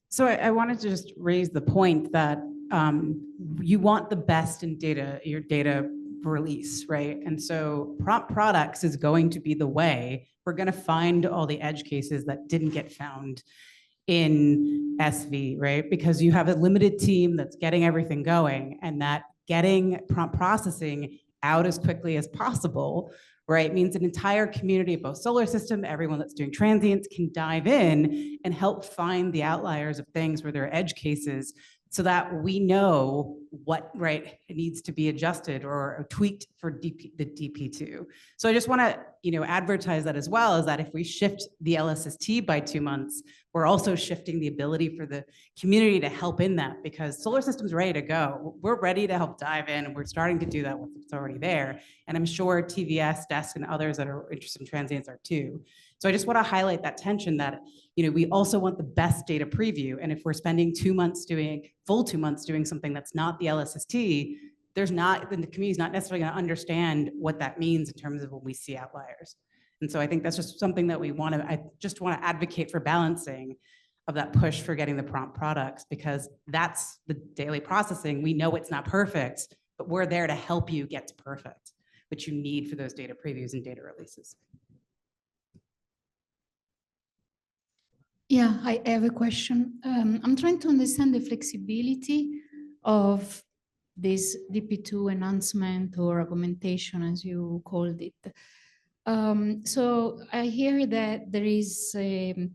S15: So I wanted to just raise the point that you want the best in data, your data release, right? And so prompt products is going to be the way we're going to find all the edge cases that didn't get found in SV, right? Because you have a limited team that's getting everything going, and that getting prompt processing out as quickly as possible, right, means an entire community of both solar system, everyone that's doing transients can dive in and help find the outliers of things where there are edge cases, so that we know what, right, needs to be adjusted or tweaked for the DP2. So I just want to, advertise that as well, is that if we shift the LSST by 2 months, we're also shifting the ability for the community to help in that, because solar system's ready to go. We're ready to help dive in, and we're starting to do that once it's already there. And I'm sure TVS, Desk, and others that are interested in transients are too. So I just want to highlight that tension that, we also want the best data preview. And if we're spending 2 months full 2 months doing something that's not the LSST, then the community's not necessarily going to understand what that means in terms of when we see outliers. And so I think that's just something that I just want to advocate for balancing of that push for getting the prompt products, because that's the daily processing. We know it's not perfect, but we're there to help you get to perfect, which you need for those data previews and data releases.
S8: Yeah, I have a question. I'm trying to understand the flexibility of this DP2 enhancement or augmentation, as you called it. So I hear that there is a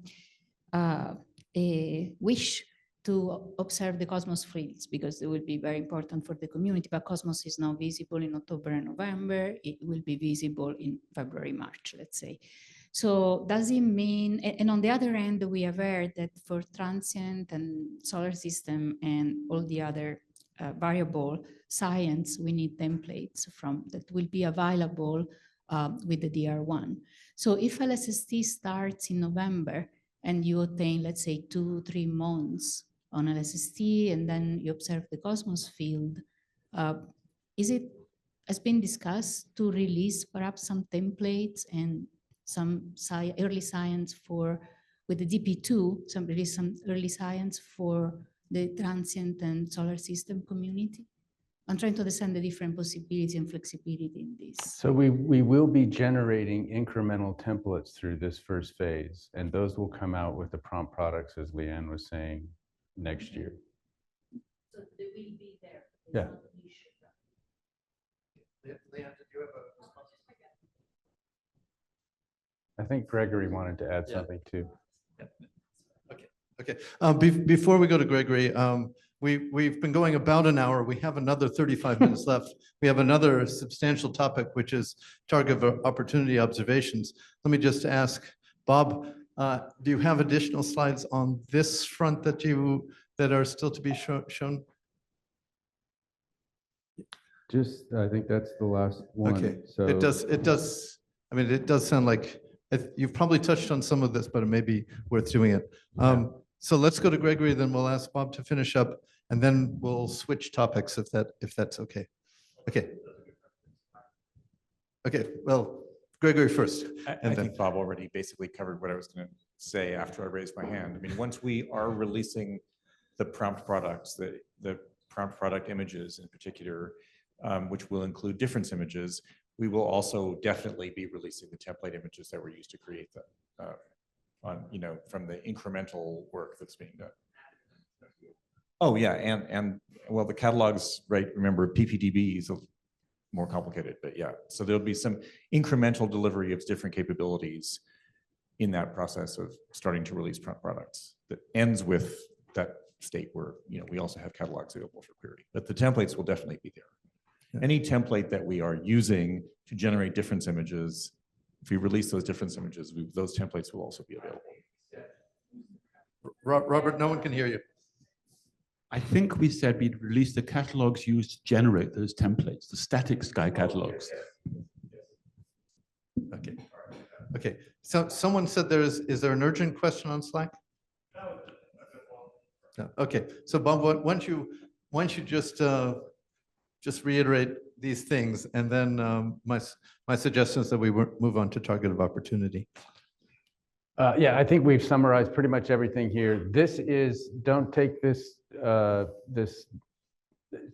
S8: wish to observe the Cosmos fields, because it will be very important for the community, but Cosmos is now visible in October and November. It will be visible in February, March, let's say. So does it mean, and on the other end, we have heard that for transient and solar system and all the other variable science, we need templates that will be available with the DR1. So if LSST starts in November and you attain, let's say, 2-3 months on LSST, and then you observe the Cosmos field. Has been discussed to release perhaps some templates and some early science with the DP2, release some early science for the transient and solar system community? I'm trying to understand the different possibilities and flexibility in this.
S3: So we will be generating incremental templates through this first phase, and those will come out with the prompt products, as Leanne was saying, next year.
S8: So they will be there.
S3: Yeah. I think Gregory wanted to add something too.
S1: Okay. Before we go to Gregory, we've been going about an hour. We have another 35 minutes left. We have another substantial topic, which is target of opportunity observations. Let me just ask Bob, do you have additional slides on this front that are still to be shown?
S3: I think that's the last one.
S1: Okay.
S3: So
S1: It does. I mean, it does sound like you've probably touched on some of this, but it may be worth doing it. So let's go to Gregory, then we'll ask Bob to finish up, and then we'll switch topics if that's okay. Okay. Okay, well, Gregory first.
S21: I think Bob already basically covered what I was going to say after I raised my hand. I mean, once we are releasing the prompt products, the prompt product images in particular, which will include difference images, we will also definitely be releasing the template images that were used to create them from the incremental work that's being done. Oh yeah, and well, the catalogs, right? Remember, PPDB is more complicated, but yeah. So there'll be some incremental delivery of different capabilities in that process of starting to release prompt products that ends with that state where we also have catalogs available for query. But the templates will definitely be there. Any template that we are using to generate difference images, if we release those difference images, those templates will also be available.
S1: Robert, no one can hear you.
S16: I think we said we'd release the catalogs used to generate those templates, the static sky catalogs.
S1: Okay. Okay. So someone said is there an urgent question on Slack? No. Okay. So Bob, why don't you just reiterate these things, and then my suggestion is that we move on to target of opportunity.
S3: Yeah, I think we've summarized pretty much everything here. Don't take this,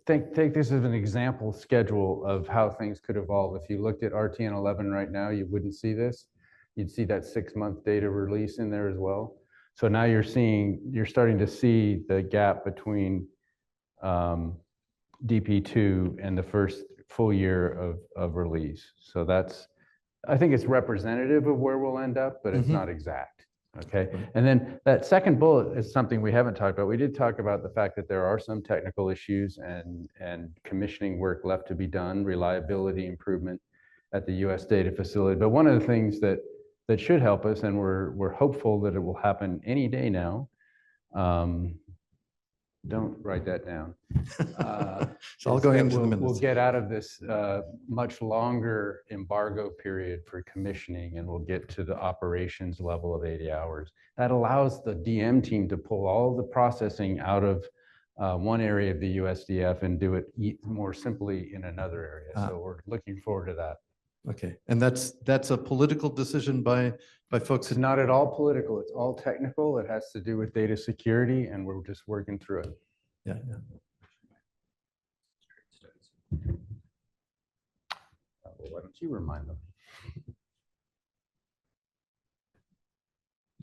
S3: take this as an example schedule of how things could evolve. If you looked at RTN 11 right now, you wouldn't see this. You'd see that 6-month data release in there as well. So now you're starting to see the gap between DP2 and the first full year of release. So I think it's representative of where we'll end up, but it's not exact. Okay. And then that second bullet is something we haven't talked about. We did talk about the fact that there are some technical issues and commissioning work left to be done, reliability improvement at the US data facility. But one of the things that should help us, and we're hopeful that it will happen any day now. Don't write that down.
S1: It's all going into the minutes.
S3: We'll get out of this much longer embargo period for commissioning, and we'll get to the operations level of 80 hours. That allows the DM team to pull all of the processing out of one area of the USDF and do it more simply in another area. So we're looking forward to that.
S1: Okay, and that's a political decision by folks.
S3: It's not at all political. It's all technical. It has to do with data security, and we're just working through it.
S1: Yeah.
S3: Well, why don't you remind them?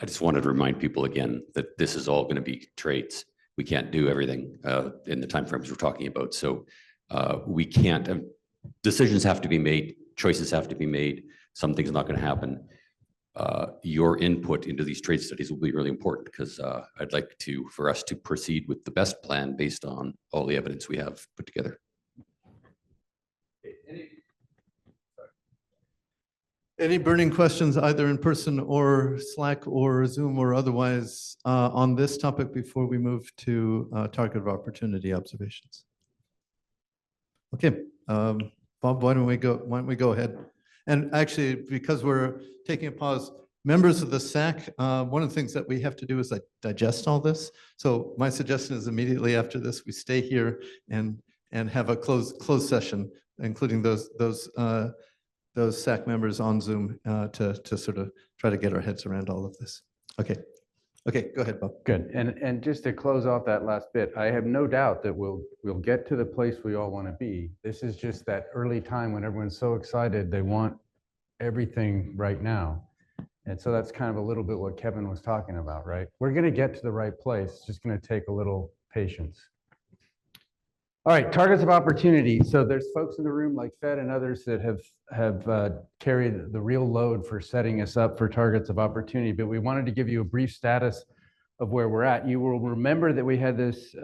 S12: I just wanted to remind people again that this is all going to be trades. We can't do everything in the timeframes we're talking about. So we can't. Decisions have to be made. Choices have to be made. Something's not going to happen. Your input into these trade studies will be really important, because I'd like for us to proceed with the best plan based on all the evidence we have put together.
S1: Any burning questions, either in person or Slack or Zoom or otherwise, on this topic before we move to target of opportunity observations? Okay, Bob, why don't we go ahead? And actually, because we're taking a pause, members of the SAC, one of the things that we have to do is like digest all this. So my suggestion is immediately after this, we stay here and have a closed session, including those SAC members on Zoom to sort of try to get our heads around all of this. Okay. Okay, go ahead, Bob.
S3: Good. And just to close off that last bit, I have no doubt that we'll get to the place we all want to be. This is just that early time when everyone's so excited, they want everything right now. And so that's kind of a little bit what Kevin was talking about, right? We're going to get to the right place. It's just going to take a little patience. All right, targets of opportunity. So there's folks in the room like Fed and others that have carried the real load for setting us up for targets of opportunity, but we wanted to give you a brief status of where we're at. You will remember that we had this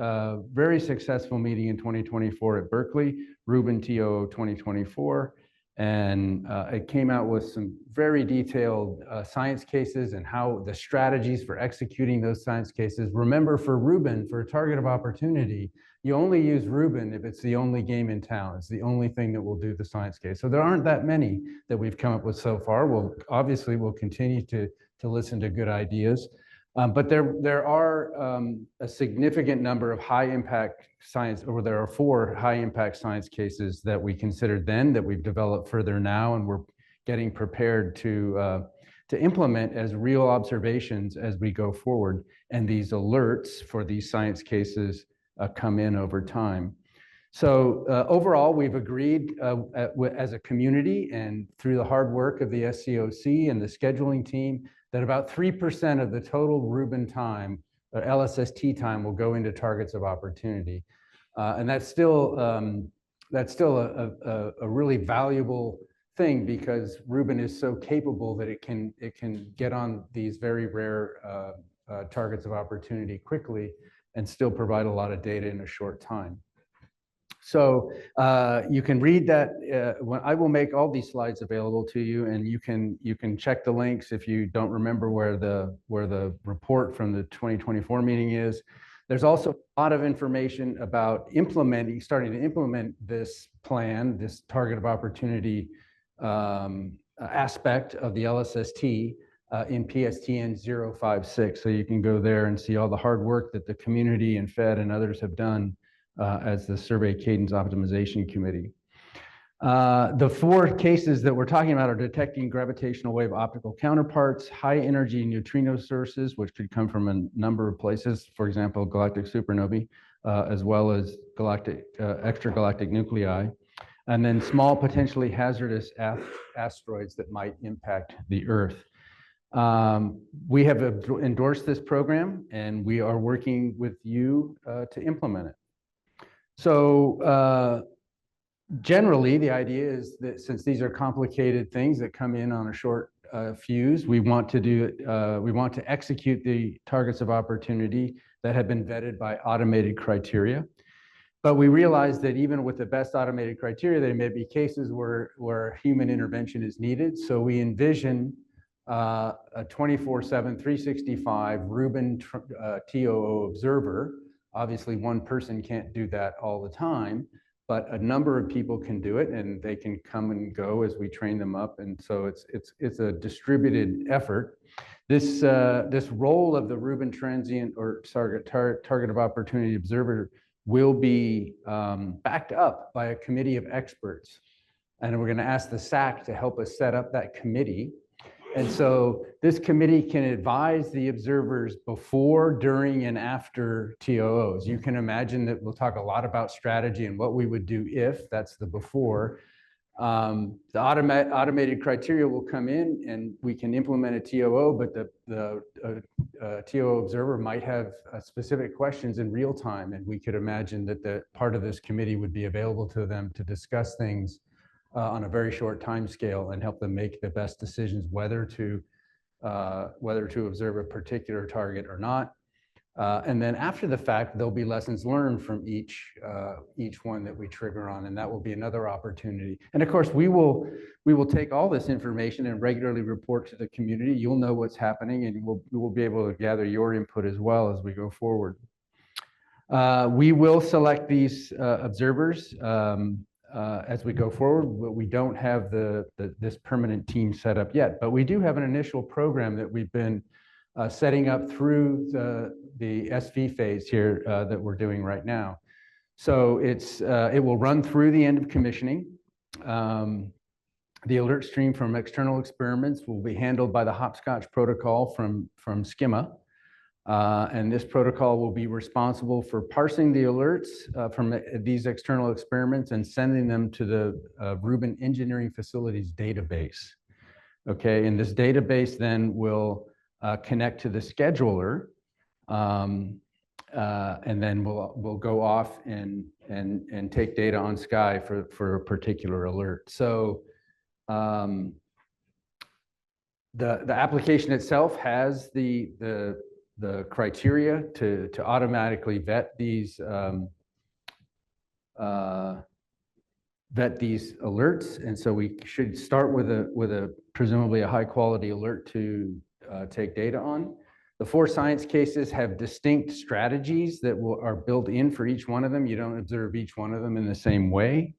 S3: very successful meeting in 2024 at Berkeley, Rubin TOO 2024, and it came out with some very detailed science cases and how the strategies for executing those science cases. Remember, for Rubin, for a target of opportunity, you only use Rubin if it's the only game in town. It's the only thing that will do the science case. So there aren't that many that we've come up with so far. We'll continue to listen to good ideas. But there are a significant number of high impact science, or there are 4 high impact science cases that we considered then that we've developed further now, and we're getting prepared to implement as real observations as we go forward. And these alerts for these science cases come in over time. So overall, we've agreed as a community and through the hard work of the SCOC and the scheduling team that about 3% of the total Rubin time, or LSST time, will go into targets of opportunity. And that's still a really valuable thing, because Rubin is so capable that it can get on these very rare targets of opportunity quickly and still provide a lot of data in a short time. So you can read that. I will make all these slides available to you, and you can check the links if you don't remember where the report from the 2024 meeting is. There's also a lot of information about starting to implement this plan, this target of opportunity aspect of the LSST in PSTN 056. So you can go there and see all the hard work that the community and Fed and others have done as the Survey Cadence Optimization Committee. The 4 cases that we're talking about are detecting gravitational wave optical counterparts, high energy neutrino sources, which could come from a number of places, for example, galactic supernovae, as well as extragalactic nuclei, and then small potentially hazardous asteroids that might impact the Earth. We have endorsed this program, and we are working with you to implement it. So generally, the idea is that since these are complicated things that come in on a short fuse, we want to execute the targets of opportunity that have been vetted by automated criteria. But we realize that even with the best automated criteria, there may be cases where human intervention is needed. So we envision a 24/7, 365 Rubin TOO observer. Obviously, one person can't do that all the time, but a number of people can do it, and they can come and go as we train them up. And so it's a distributed effort. This role of the Rubin transient or target of opportunity observer will be backed up by a committee of experts. And we're going to ask the SAC to help us set up that committee. And so this committee can advise the observers before, during, and after TOOs. You can imagine that we'll talk a lot about strategy and what we would do if, that's the before. The automated criteria will come in, and we can implement a TOO, but the TOO observer might have specific questions in real time, and we could imagine that the part of this committee would be available to them to discuss things on a very short time scale and help them make the best decisions whether to observe a particular target or not. And then after the fact, there'll be lessons learned from each one that we trigger on, and that will be another opportunity. And of course, we will take all this information and regularly report to the community. You'll know what's happening, and we will be able to gather your input as well as we go forward. We will select these observers as we go forward, but we don't have this permanent team set up yet. But we do have an initial program that we've been setting up through the SV phase here that we're doing right now. So it will run through the end of commissioning. The alert stream from external experiments will be handled by the hopscotch protocol from Schema. And this protocol will be responsible for parsing the alerts from these external experiments and sending them to the Rubin Engineering Facilities database. Okay, and this database then will connect to the scheduler, and then we'll go off and take data on Sky for a particular alert. So the application itself has the criteria to automatically vet these alerts, and so we should start with a presumably a high quality alert to take data on. The 4 science cases have distinct strategies that are built in for each one of them. You don't observe each one of them in the same way.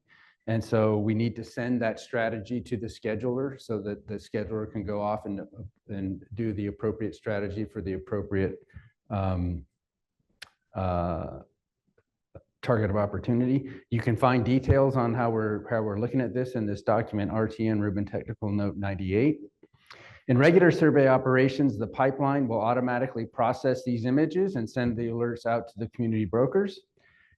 S3: And so we need to send that strategy to the scheduler so that the scheduler can go off and do the appropriate strategy for the appropriate target of opportunity. You can find details on how we're looking at this in this document, RTN Rubin Technical Note 98. In regular survey operations, the pipeline will automatically process these images and send the alerts out to the community brokers.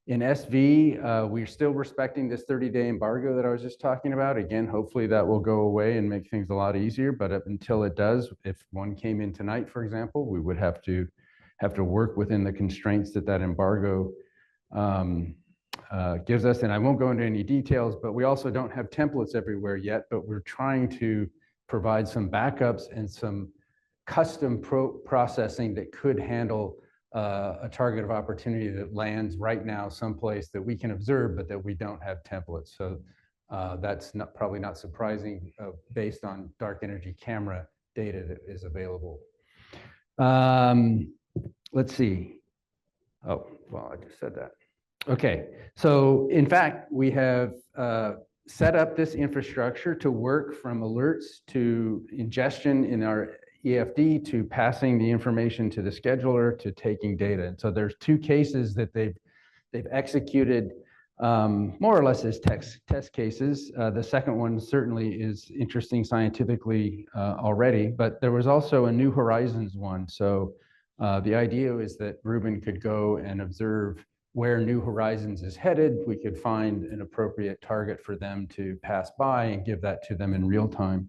S3: In SV, we're still respecting this 30-day embargo that I was just talking about. Again, hopefully that will go away and make things a lot easier, but until it does, if one came in tonight, for example, we would have to work within the constraints that embargo gives us. And I won't go into any details, but we also don't have templates everywhere yet, but we're trying to provide some backups and some custom processing that could handle a target of opportunity that lands right now someplace that we can observe, but that we don't have templates. So that's probably not surprising based on dark energy camera data that is available. Let's see. Oh, well, I just said that. Okay, so in fact, we have set up this infrastructure to work from alerts to ingestion in our EFD to passing the information to the scheduler to taking data. And so there's 2 cases that they've executed more or less as test cases. The second one certainly is interesting scientifically already, but there was also a New Horizons one. So the idea is that Rubin could go and observe where New Horizons is headed. We could find an appropriate target for them to pass by and give that to them in real time.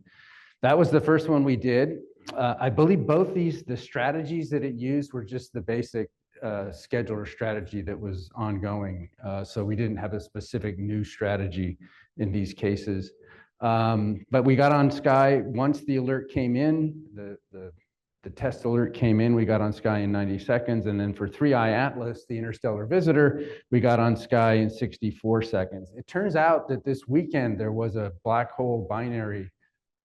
S3: That was the first one we did. I believe both the strategies that it used were just the basic scheduler strategy that was ongoing. So we didn't have a specific new strategy in these cases. But we got on Sky once the alert came in, the test alert came in, we got on Sky in 90 seconds. And then for 3i Atlas, the interstellar visitor, we got on Sky in 64 seconds. It turns out that this weekend there was a black hole binary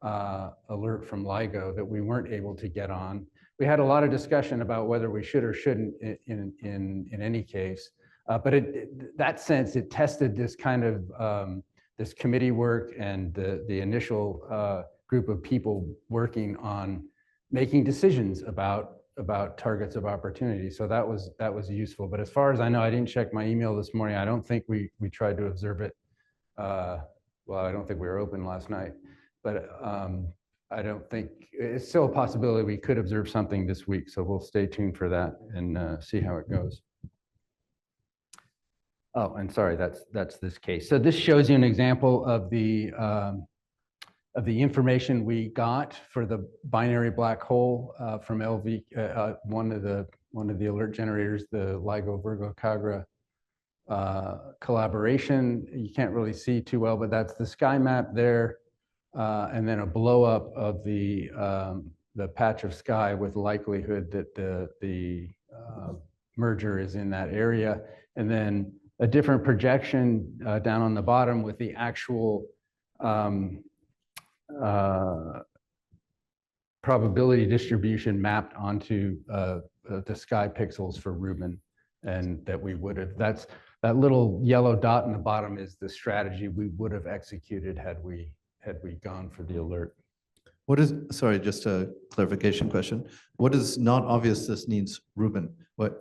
S3: alert from LIGO that we weren't able to get on. We had a lot of discussion about whether we should or shouldn't in any case. But that sense, it tested this kind of this committee work and the initial group of people working on making decisions about targets of opportunity. So that was useful. But as far as I know, I didn't check my email this morning. I don't think we tried to observe it. Well, I don't think we were open last night, but I don't think it's still a possibility we could observe something this week. So we'll stay tuned for that and see how it goes. Oh, and sorry, that's this case. So this shows you an example of the information we got for the binary black hole from LV, one of the alert generators, the LIGO Virgo Cagra collaboration. You can't really see too well, but that's the sky map there, and then a blow up of the patch of sky with likelihood that the merger is in that area, and then a different projection down on the bottom with the actual probability distribution mapped onto the sky pixels for Rubin, and that we would have. that little yellow dot in the bottom is the strategy we would have executed had we gone for the alert.
S1: What is, sorry, just a clarification question. What is not obvious this needs Rubin? What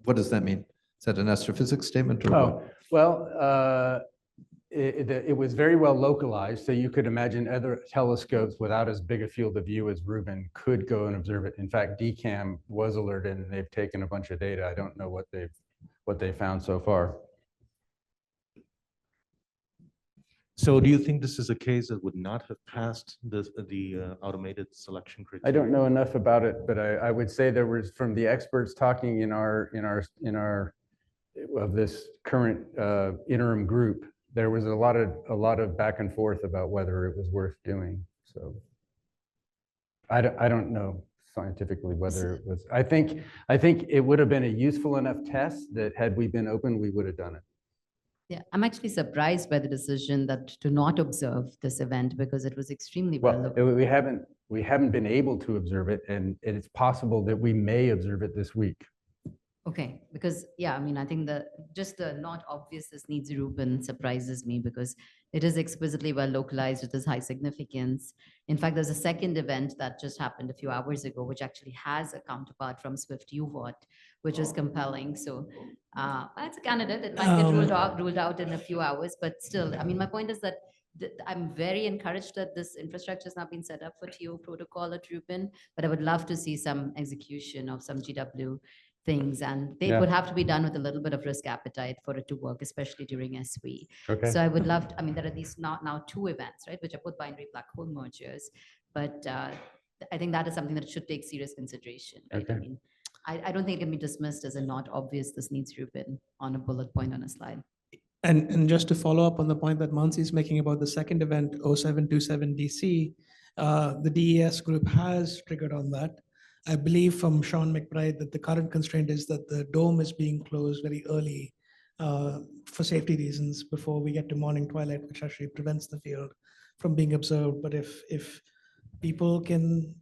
S1: does that mean? Is that an astrophysics statement or
S3: Oh,
S1: what?
S3: well, it was very well localized, so you could imagine other telescopes without as big a field of view as Rubin could go and observe it. In fact, DCAM was alerted and they've taken a bunch of data. I don't know what they found so far.
S2: So do you think this is a case that would not have passed the automated selection criteria?
S3: I don't know enough about it, but I would say there was, from the experts talking in our of this current interim group, there was a lot of back and forth about whether it was worth doing. So I don't know scientifically whether it was. I think it would have been a useful enough test that had we been open, we would have done it.
S14: Yeah, I'm actually surprised by the decision that to not observe this event because it was extremely well.
S3: We haven't been able to observe it, and it's possible that we may observe it this week.
S14: Okay, because yeah, I mean, I think just the not obvious this needs Rubin surprises me because it is exquisitely well localized. It is high significance. In fact, there's a second event that just happened a few hours ago, which actually has a counterpart from Swift UVOT, which is compelling. So it's a candidate. It might get ruled out in a few hours, but still, I mean, my point is that I'm very encouraged that this infrastructure has now been set up for TO protocol at Rubin, but I would love to see some execution of some GW things, and they would have to be done with a little bit of risk appetite for it to work, especially during SV.
S3: Okay.
S14: So I would love to, I mean, there are these now two events, right, which are both binary black hole mergers, but I think that is something that should take serious consideration, right?
S3: Okay.
S14: I mean, I don't think it can be dismissed as a not obvious this needs Rubin on a bullet point on a slide.
S13: And just to follow up on the point that Mansi is making about the second event, 0727 DC, the DES group has triggered on that. I believe from Sean McBride that the current constraint is that the dome is being closed very early for safety reasons before we get to morning twilight, which actually prevents the field from being observed. But if people can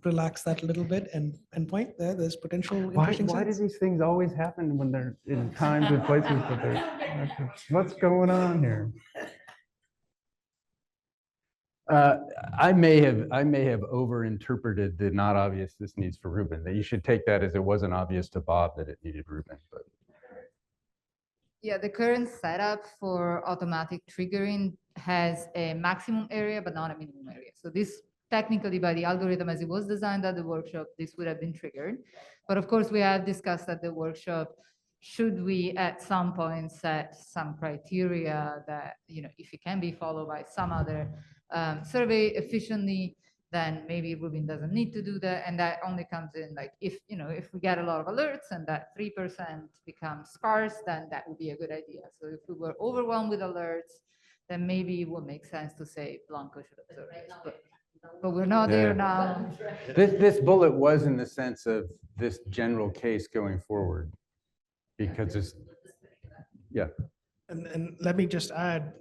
S13: relax that a little bit and point there's potential interesting
S3: Why do
S13: signs.
S3: these things always happen when they're in times and places that they're, what's going on here? I may have overinterpreted the not obvious this needs for Rubin. That you should take that as it wasn't obvious to Bob that it needed Rubin. But
S18: Yeah, the current setup for automatic triggering has a maximum area, but not a minimum area. So this technically by the algorithm as it was designed at the workshop, this would have been triggered. But of course, we have discussed at the workshop, should we at some point set some criteria that, you know, if it can be followed by some other survey efficiently, then maybe Rubin doesn't need to do that. And that only comes in like if, you know, if we get a lot of alerts and that 3% becomes scarce, then that would be a good idea. So if we were overwhelmed with alerts, then maybe it would make sense to say Blanco should observe this. But we're not there now.
S3: This bullet was in the sense of this general case going forward, because it's, yeah.
S13: And let me just add,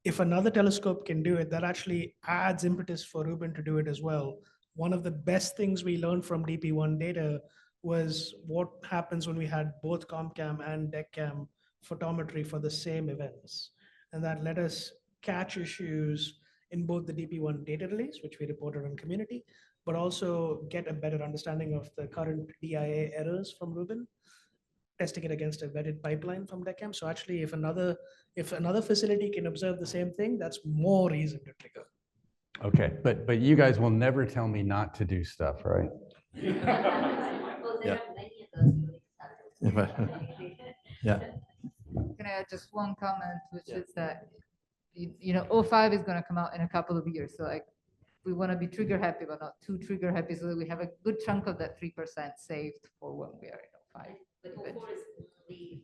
S13: if another telescope can do it, that actually adds impetus for Rubin to do it as well. One of the best things we learned from DP1 data was what happens when we had both ComCam and DECCam photometry for the same events. And that let us catch issues in both the DP1 data release, which we reported on community, but also get a better understanding of the current DIA errors from Rubin, testing it against a vetted pipeline from DECCam. So actually, if another facility can observe the same thing, that's more reason to trigger.
S3: Okay, but you guys will never tell me not to do stuff, right?
S1: Yeah. Yeah.
S18: Can I add just one comment, which is that, you know, 05 is going to come out in a couple of years. So like we want to be trigger happy, but not too trigger happy, so that we have a good chunk of that 3% saved for when we are in 05.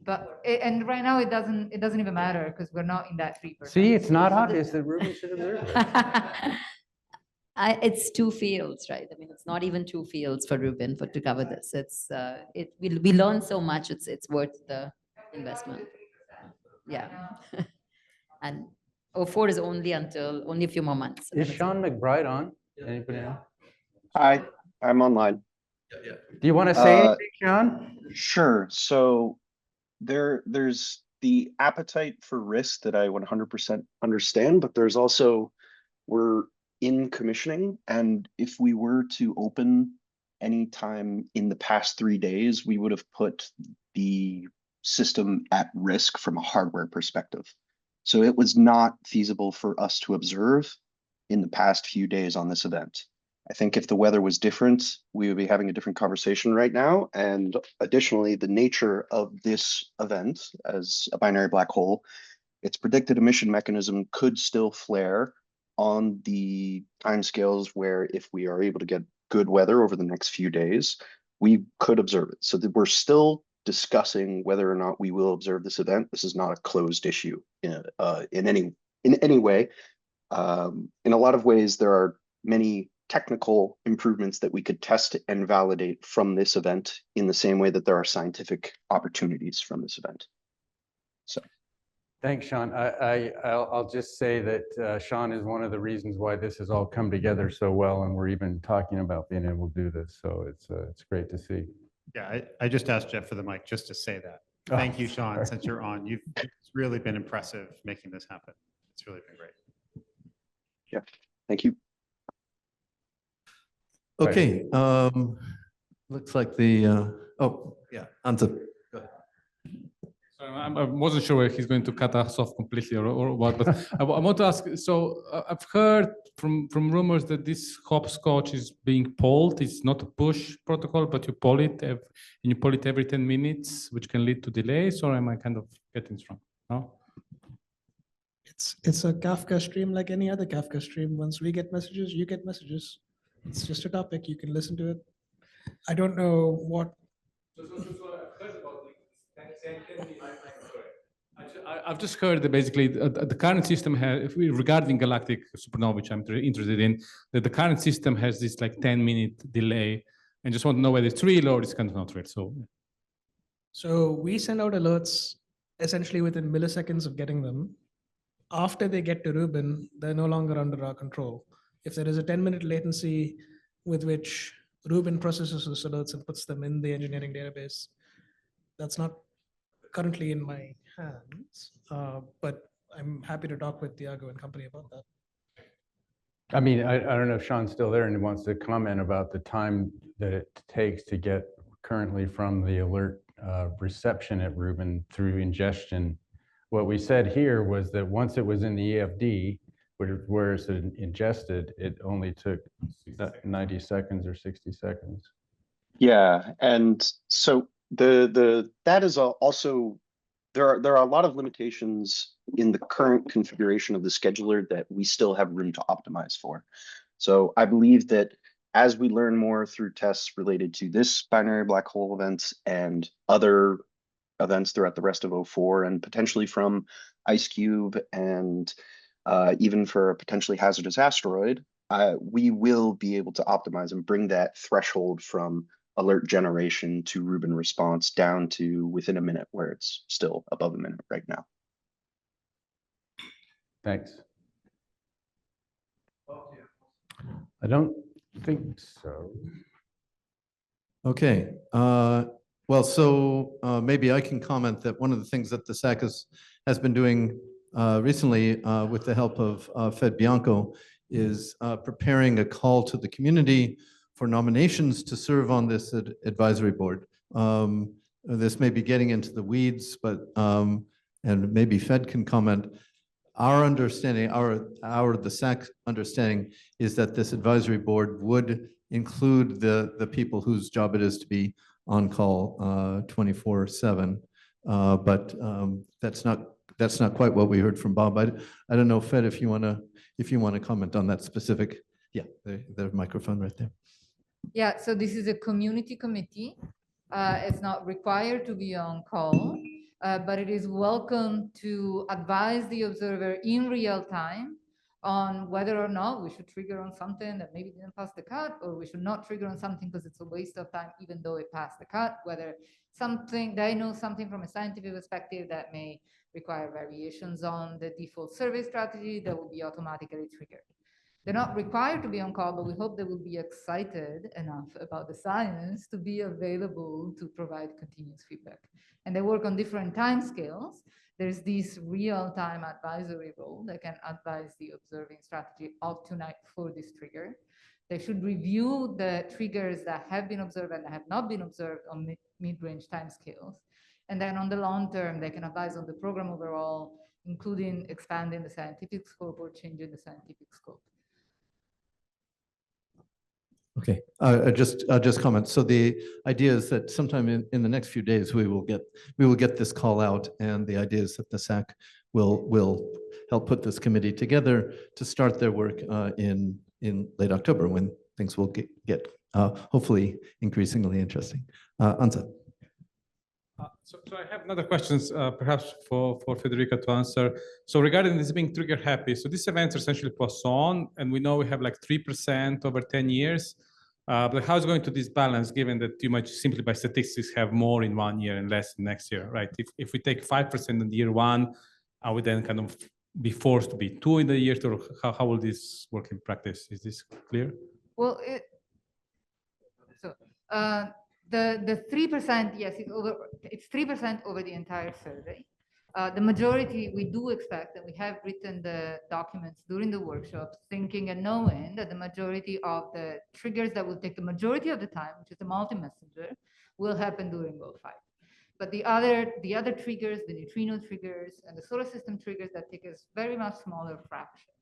S18: But and right now it doesn't even matter because we're not in that 3%.
S3: See, it's not obvious that Rubin should observe it.
S14: It's two fields, right? I mean, it's not even two fields for Rubin to cover this. It's we learn so much. It's worth the investment. Yeah, and 04 is only a few more months.
S3: Is Sean McBride on? Anybody know?
S22: Hi, I'm online.
S3: Do you want to say anything, Sean?
S22: Sure. So
S4: there's the appetite for risk that I 100% understand, but there's also, we're in commissioning, and if we were to open anytime in the past 3 days, we would have put the system at risk from a hardware perspective. So it was not feasible for us to observe in the past few days on this event. I think if the weather was different, we would be having a different conversation right now. And additionally, the nature of this event as a binary black hole, its predicted emission mechanism could still flare on the timescales where if we are able to get good weather over the next few days, we could observe it. So that we're still discussing whether or not we will observe this event. This is not a closed issue in any way. In a lot of ways, there are many technical improvements that we could test and validate from this event in the same way that there are scientific opportunities from this event. So.
S3: Thanks, Sean. I'll just say that Sean is one of the reasons why this has all come together so well, and we're even talking about being able to do this. So it's great to see.
S22: Yeah, I just asked Jeff for the mic just to say that.
S3: Oh,
S22: Thank you, Sean,
S3: sorry.
S22: since you're on. It's really been impressive making this happen. It's really been great.
S4: Yeah, thank you.
S1: Okay, looks like oh, yeah, Anza. Go ahead.
S5: Sorry, I wasn't sure if he's going to cut us off completely or what, but I want to ask, so I've heard from rumors that this hopscotch is being polled. It's not a push protocol, but you poll it and you poll it every 10 minutes, which can lead to delays, or am I kind of getting this wrong? No?
S13: It's a Kafka stream like any other Kafka stream. Once we get messages, you get messages. It's just a topic. You can listen to it. I don't know what.
S5: I've just heard that basically the current system has, regarding galactic supernova, which I'm interested in, that the current system has this like 10-minute delay, and just want to know whether it's real or it's kind of not real.
S13: So we send out alerts essentially within milliseconds of getting them. After they get to Rubin, they're no longer under our control. If there is a 10-minute latency with which Rubin processes those alerts and puts them in the engineering database, that's not currently in my hands, but I'm happy to talk with Diego and company about that.
S3: I mean, I don't know if Sean's still there and wants to comment about the time that it takes to get currently from the alert reception at Rubin through ingestion. What we said here was that once it was in the EFD, where it's ingested, it only took 90 seconds or 60 seconds.
S4: Yeah, and so that is also, there are a lot of limitations in the current configuration of the scheduler that we still have room to optimize for. So I believe that as we learn more through tests related to this binary black hole event and other events throughout the rest of 04 and potentially from IceCube and even for a potentially hazardous asteroid, we will be able to optimize and bring that threshold from alert generation to Rubin response down to within a minute, where it's still above a minute right now.
S3: Thanks. I don't think so.
S1: Okay. Well, so maybe I can comment that one of the things that the SAC has been doing recently with the help of Fed Bianco is preparing a call to the community for nominations to serve on this advisory board. This may be getting into the weeds, but and maybe Fed can comment. Our understanding, the SAC understanding is that this advisory board would include the people whose job it is to be on call 24/7. But that's not quite what we heard from Bob. I don't know, Fed, if you want to comment on that specific. Yeah, the microphone right there.
S18: Yeah, so this is a community committee. It's not required to be on call, but it is welcome to advise the observer in real time on whether or not we should trigger on something that maybe didn't pass the cut, or we should not trigger on something because it's a waste of time, even though it passed the cut, whether something, they know something from a scientific perspective that may require variations on the default survey strategy that will be automatically triggered. They're not required to be on call, but we hope they will be excited enough about the science to be available to provide continuous feedback. And they work on different timescales. There's this real-time advisory role that can advise the observing strategy of tonight for this trigger. They should review the triggers that have been observed and that have not been observed on mid-range timescales. And then on the long term, they can advise on the program overall, including expanding the scientific scope or changing the scientific scope.
S1: Okay, I'll just comment. So the idea is that sometime in the next few days, we will get this call out, and the idea is that the SAC will help put this committee together to start their work in late October, when things will get hopefully increasingly interesting. Anza.
S5: So I have another questions, perhaps for Federica to answer. So regarding this being trigger happy, so this event is essentially Poisson, and we know we have like 3% over 10 years. But how is going to this balance, given that you might simply by statistics have more in 1 year and less next year, right? If we take 5% in year 1, are we then kind of be forced to be 2 in the year 2? How will this work in practice? Is this clear?
S18: Well, the 3%, yes, it's 3% over the entire survey. The majority, we do expect, and we have written the documents during the workshop, thinking and knowing that the majority of the triggers that will take the majority of the time, which is the multi-messenger, will happen during GO5. But the other triggers, the neutrino triggers and the solar system triggers that take a very much smaller fraction,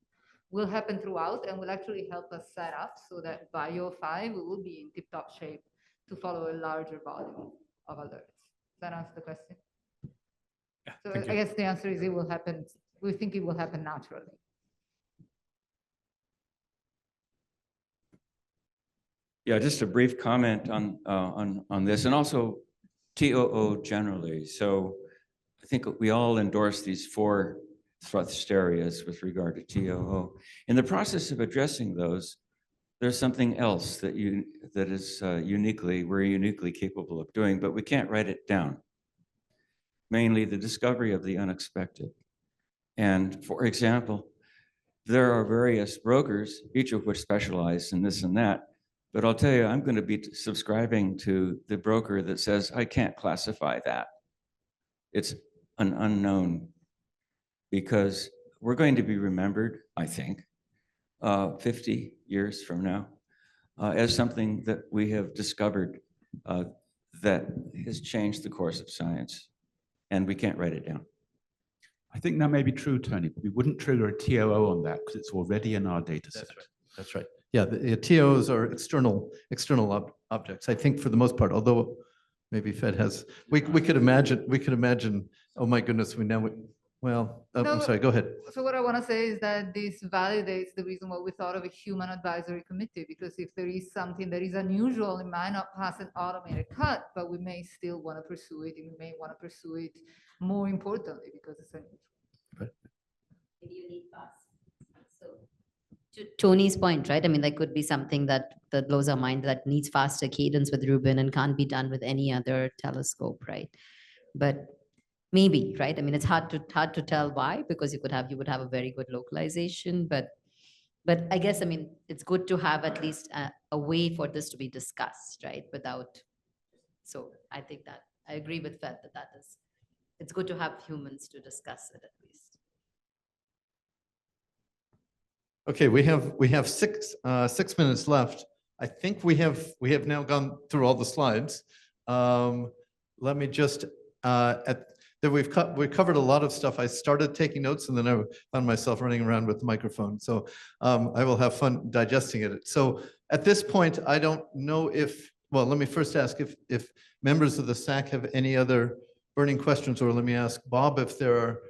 S18: will happen throughout and will actually help us set up so that by GO5, we will be in tip-top shape to follow a larger volume of alerts. Does that answer the question?
S5: Yeah,
S18: so I guess the answer is it will happen. We think it will happen naturally.
S6: Yeah, just a brief comment on this, and also TOO generally. So I think we all endorse these 4 thrust areas with regard to TOO. In the process of addressing those, there's something else that we're uniquely capable of doing, but we can't write it down. Mainly the discovery of the unexpected. And for example, there are various brokers, each of which specialize in this and that, but I'll tell you, I'm going to be subscribing to the broker that says, I can't classify that. It's an unknown, because we're going to be remembered, I think, 50 years from now, as something that we have discovered that has changed the course of science. And we can't write it down.
S16: I think that may be true, Tony, but we wouldn't trigger a TOO on that because it's already in our data set.
S1: That's right. Yeah, the TOs are external objects. I think for the most part, although maybe Fed has, we could imagine. Oh my goodness, well, I'm sorry. Go ahead.
S18: So what I want to say is that this validates the reason why we thought of a human advisory committee, because if there is something that is unusual, it might not pass an automated cut, but we may still want to pursue it, and we may want to pursue it more importantly because it's unusual.
S14: Maybe you need fast. So to Tony's point, right? I mean, there could be something that blows our mind that needs faster cadence with Rubin and can't be done with any other telescope, right? But maybe, right? I mean, it's hard to tell why, because you would have a very good localization, but I guess, I mean, it's good to have at least a way for this to be discussed, right? So I think that I agree with Fed that it's good to have humans to discuss it at least.
S1: Okay, we have 6 minutes left. I think we have now gone through all the slides. Let me just we've covered a lot of stuff. I started taking notes and then I found myself running around with the microphone. So I will have fun digesting it. So at this point, I don't know well, let me first ask if members of the SAC have any other burning questions, or let me ask Bob if there are,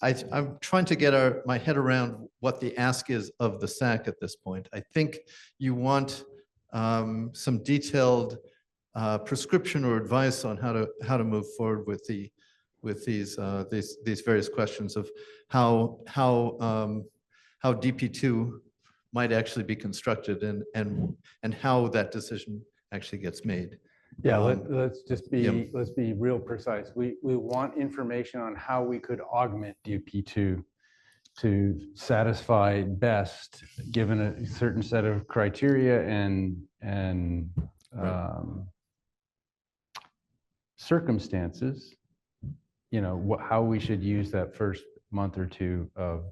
S1: I'm trying to get my head around what the ask is of the SAC at this point. I think you want some detailed prescription or advice on how to move forward with these various questions of how DP2 might actually be constructed and how that decision actually gets made.
S3: Yeah, let's be real precise. We want information on how we could augment DP2 to satisfy best, given a certain set of criteria and circumstances, you know, how we should use that first month or two of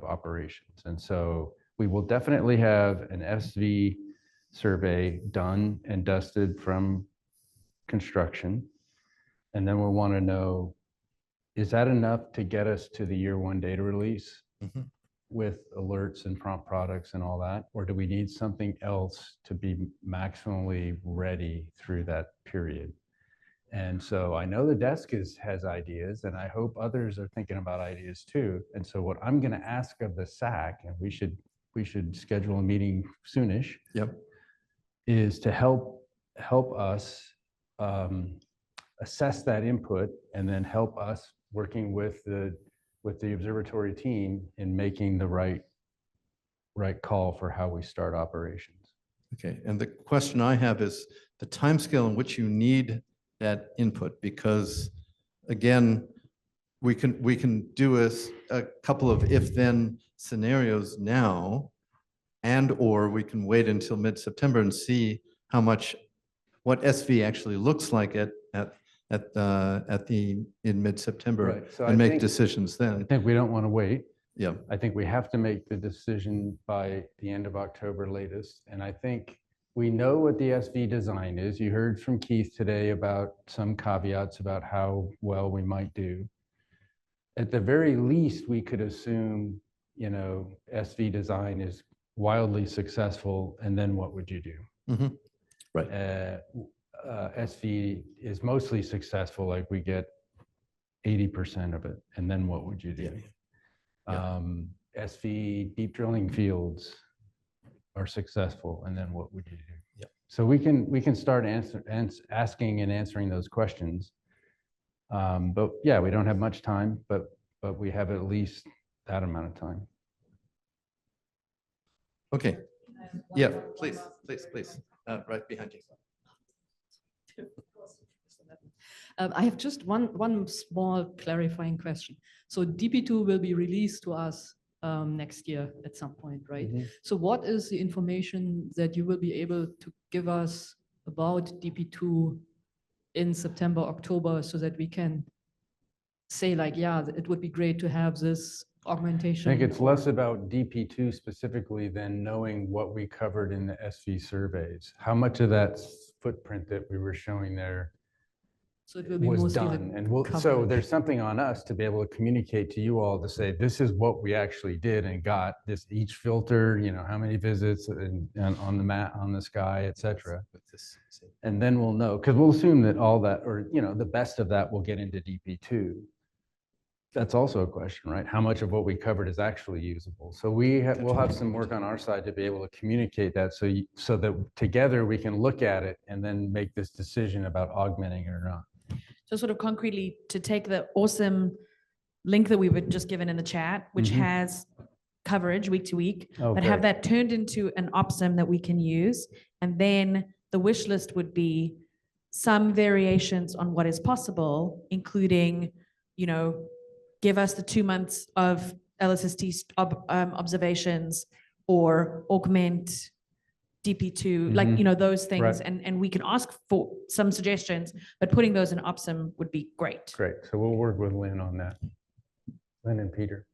S3: operations. And so we will definitely have an SV survey done and dusted from construction. And then we'll want to know, is that enough to get us to the year one data release with alerts and prompt products and all that? Or do we need something else to be maximally ready through that period? And so I know the desk has ideas, and I hope others are thinking about ideas too. And so what I'm going to ask of the SAC, and we should schedule a meeting soonish, is to help us assess that input, and then help us working with the observatory team in making the right call for how we start operations.
S1: Okay, and the question I have is the timescale in which you need that input, because again, we can do a couple of if-then scenarios now, and or we can wait until mid-September and see what SV actually looks like in mid-September,
S3: Right, so
S1: and
S3: I
S1: make
S3: think-
S1: decisions then.
S3: I think we don't want to wait.
S1: Yeah.
S3: I think we have to make the decision by the end of October latest. And I think we know what the SV design is. You heard from Keith today about some caveats about how well we might do. At the very least, we could assume, you know, SV design is wildly successful, and then what would you do?
S1: Right.
S3: SV is mostly successful, like we get 80% of it, and then what would you do? SV deep drilling fields are successful, and then what would you do?
S1: Yeah.
S3: So we can start asking and answering those questions. But yeah, we don't have much time, but we have at least that amount of time.
S1: Okay. Yeah, please. Right behind you.
S7: I have just one small clarifying question. So DP2 will be released to us next year at some point, right? So what is the information that you will be able to give us about DP2 in September, October, so that we can say like, yeah, it would be great to have this
S3: I
S7: augmentation?
S3: think it's less about DP2 specifically than knowing what we covered in the SV surveys. How much of that footprint that we were showing there
S7: So it will be
S3: was
S7: mostly the
S3: done. And so
S7: coverage.
S3: there's something on us to be able to communicate to you all to say, this is what we actually did and got, this each filter, you know, how many visits and on the mat, on the sky, et cetera. And then we'll know, because we'll assume that all that, or, you know, the best of that will get into DP2. That's also a question, right? How much of what we covered is actually usable? So we'll have some work on our side to be able to communicate that so that together we can look at it and then make this decision about augmenting it or not.
S9: So sort of concretely, to take the awesome link that we were just given in the chat, which has coverage week to week, but have that turned into an OPSIM that we can use. And then the wish list would be some variations on what is possible, including, you know, give us the 2 months of LSST observations, or augment DP2, like, you know, those things.
S3: Right.
S9: And we can ask for some suggestions, but putting those in OPSIM would be great.
S3: Great. So we'll work with Lynn on that. Lynn and Peter.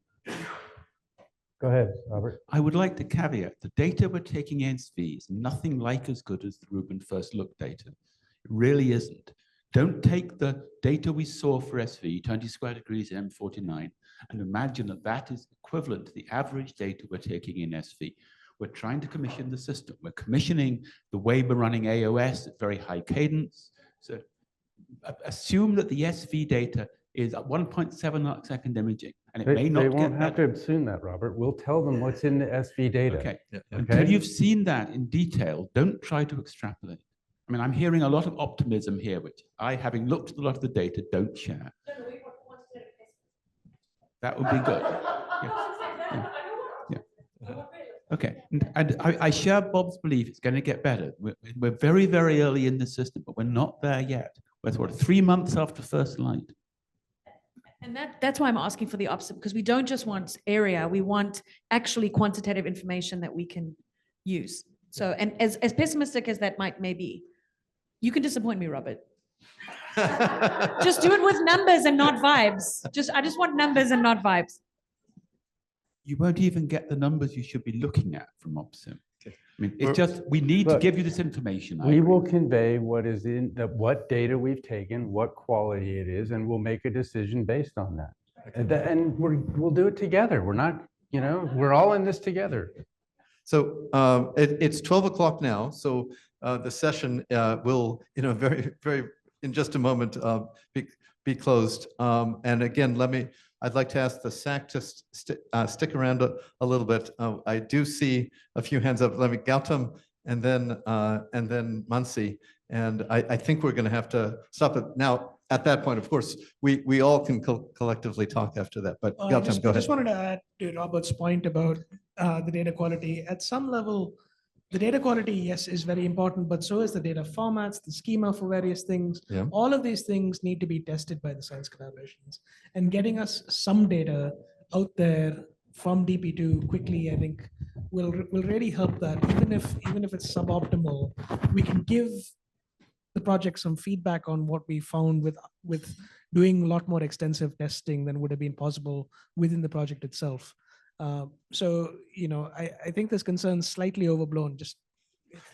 S3: Go ahead, Robert.
S16: I would like to caveat the data we're taking in SV is nothing like as good as the Rubin first look data. It really isn't. Don't take the data we saw for SV, 20 square degrees M49, and imagine that that is equivalent to the average data we're taking in SV. We're trying to commission the system. We're commissioning the way we're running AOS at very high cadence. So assume that the SV data is at 1.7 arc-second imaging, and it may not
S3: They
S16: get
S3: won't have
S16: better.
S3: to assume that, Robert. We'll tell them what's in the SV data.
S16: Okay. Until you've seen that in detail, don't try to extrapolate. I mean, I'm hearing a lot of optimism here, which I, having looked at a lot of the data, don't share. That would be good. Yeah. Okay, and I share Bob's belief it's going to get better. We're very, very early in the system, but we're not there yet. We're sort of 3 months after first light.
S9: And that's why I'm asking for the opposite, because we don't just want area, we want actually quantitative information that we can use. So, and as pessimistic as that might maybe, you can disappoint me, Robert. Just do it with numbers and not vibes. I just want numbers and not vibes.
S16: You won't even get the numbers you should be looking at from OPSIM. I mean,
S3: We're-
S16: it's just, we need to
S3: Look,
S16: give you this information. I
S3: We
S16: agree.
S3: will convey what is in, what data we've taken, what quality it is, and we'll make a decision based on that. And we'll do it together. We're not, we're all in this together.
S1: So it's 12 o'clock now, so the session will, in just a moment, be closed. And again, I'd like to ask the SAC to stick around a little bit. I do see a few hands up. Let me, Gautam, and then Mansi. And I think we're going to have to stop it. Now, at that point, of course, we all can collectively talk after that, but
S13: I
S1: Gautam,
S13: just
S1: go ahead.
S13: wanted to add to Robert's point about the data quality. At some level, the data quality, yes, is very important, but so is the data formats, the schema for various things.
S1: Yeah.
S13: All of these things need to be tested by the science collaborations. And getting us some data out there from DP2 quickly, I think, will really help that. Even if it's suboptimal, we can give the project some feedback on what we found with doing a lot more extensive testing than would have been possible within the project itself. So, I think this concern's slightly overblown.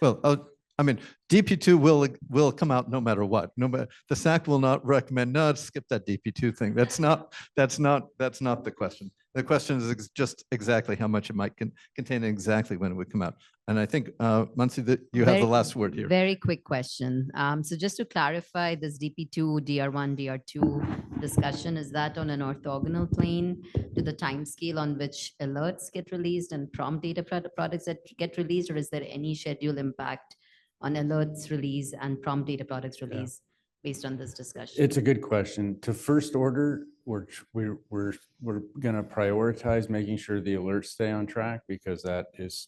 S1: Well, I mean, DP2 will come out no matter what. No matter, the SAC will not recommend, no, skip that DP2 thing. That's not the question. The question is just exactly how much it might contain and exactly when it would come out. And I think, Mansi, that you have the last word here.
S14: Very quick question. So just to clarify, this DP2, DR1, DR2 discussion, is that on an orthogonal plane to the time scale on which alerts get released and prompt data products that get released, or is there any schedule impact on alerts release and prompt data products release based on this discussion?
S3: It's a good question. To first order, we're going to prioritize making sure the alerts stay on track, because that is,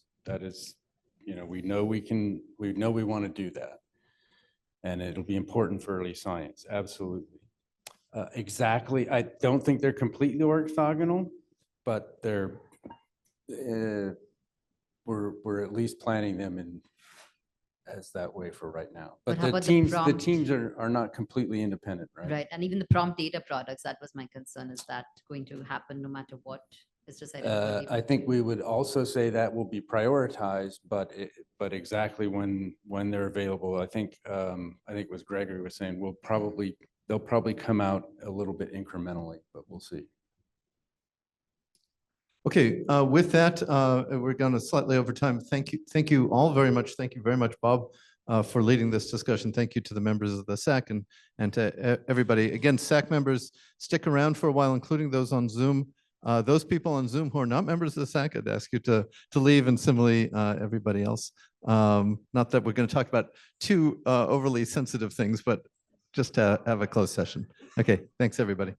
S3: we know we want to do that. And it'll be important for early science. Absolutely. Exactly. I don't think they're completely orthogonal, but we're at least planning them in as that way for right now.
S14: But
S3: But
S14: how
S3: the
S14: about the
S3: teams,
S14: prompt?
S3: are not completely independent, right?
S14: Right, and even the prompt data products, that was my concern. Is that going to happen no matter what is decided? for
S3: I think we would also say that will be prioritized, but exactly when they're available, I think it was Gregory was saying, they'll probably come out a little bit incrementally, but we'll see.
S1: Okay, with that, we're going to slightly over time. Thank you all very much. Thank you very much, Bob, for leading this discussion. Thank you to the members of the SAC and to everybody. Again, SAC members, stick around for a while, including those on Zoom. Those people on Zoom who are not members of the SAC, I'd ask you to leave, and similarly, everybody else. Not that we're going to talk about too overly sensitive things, but just to have a closed session. Okay, thanks, everybody.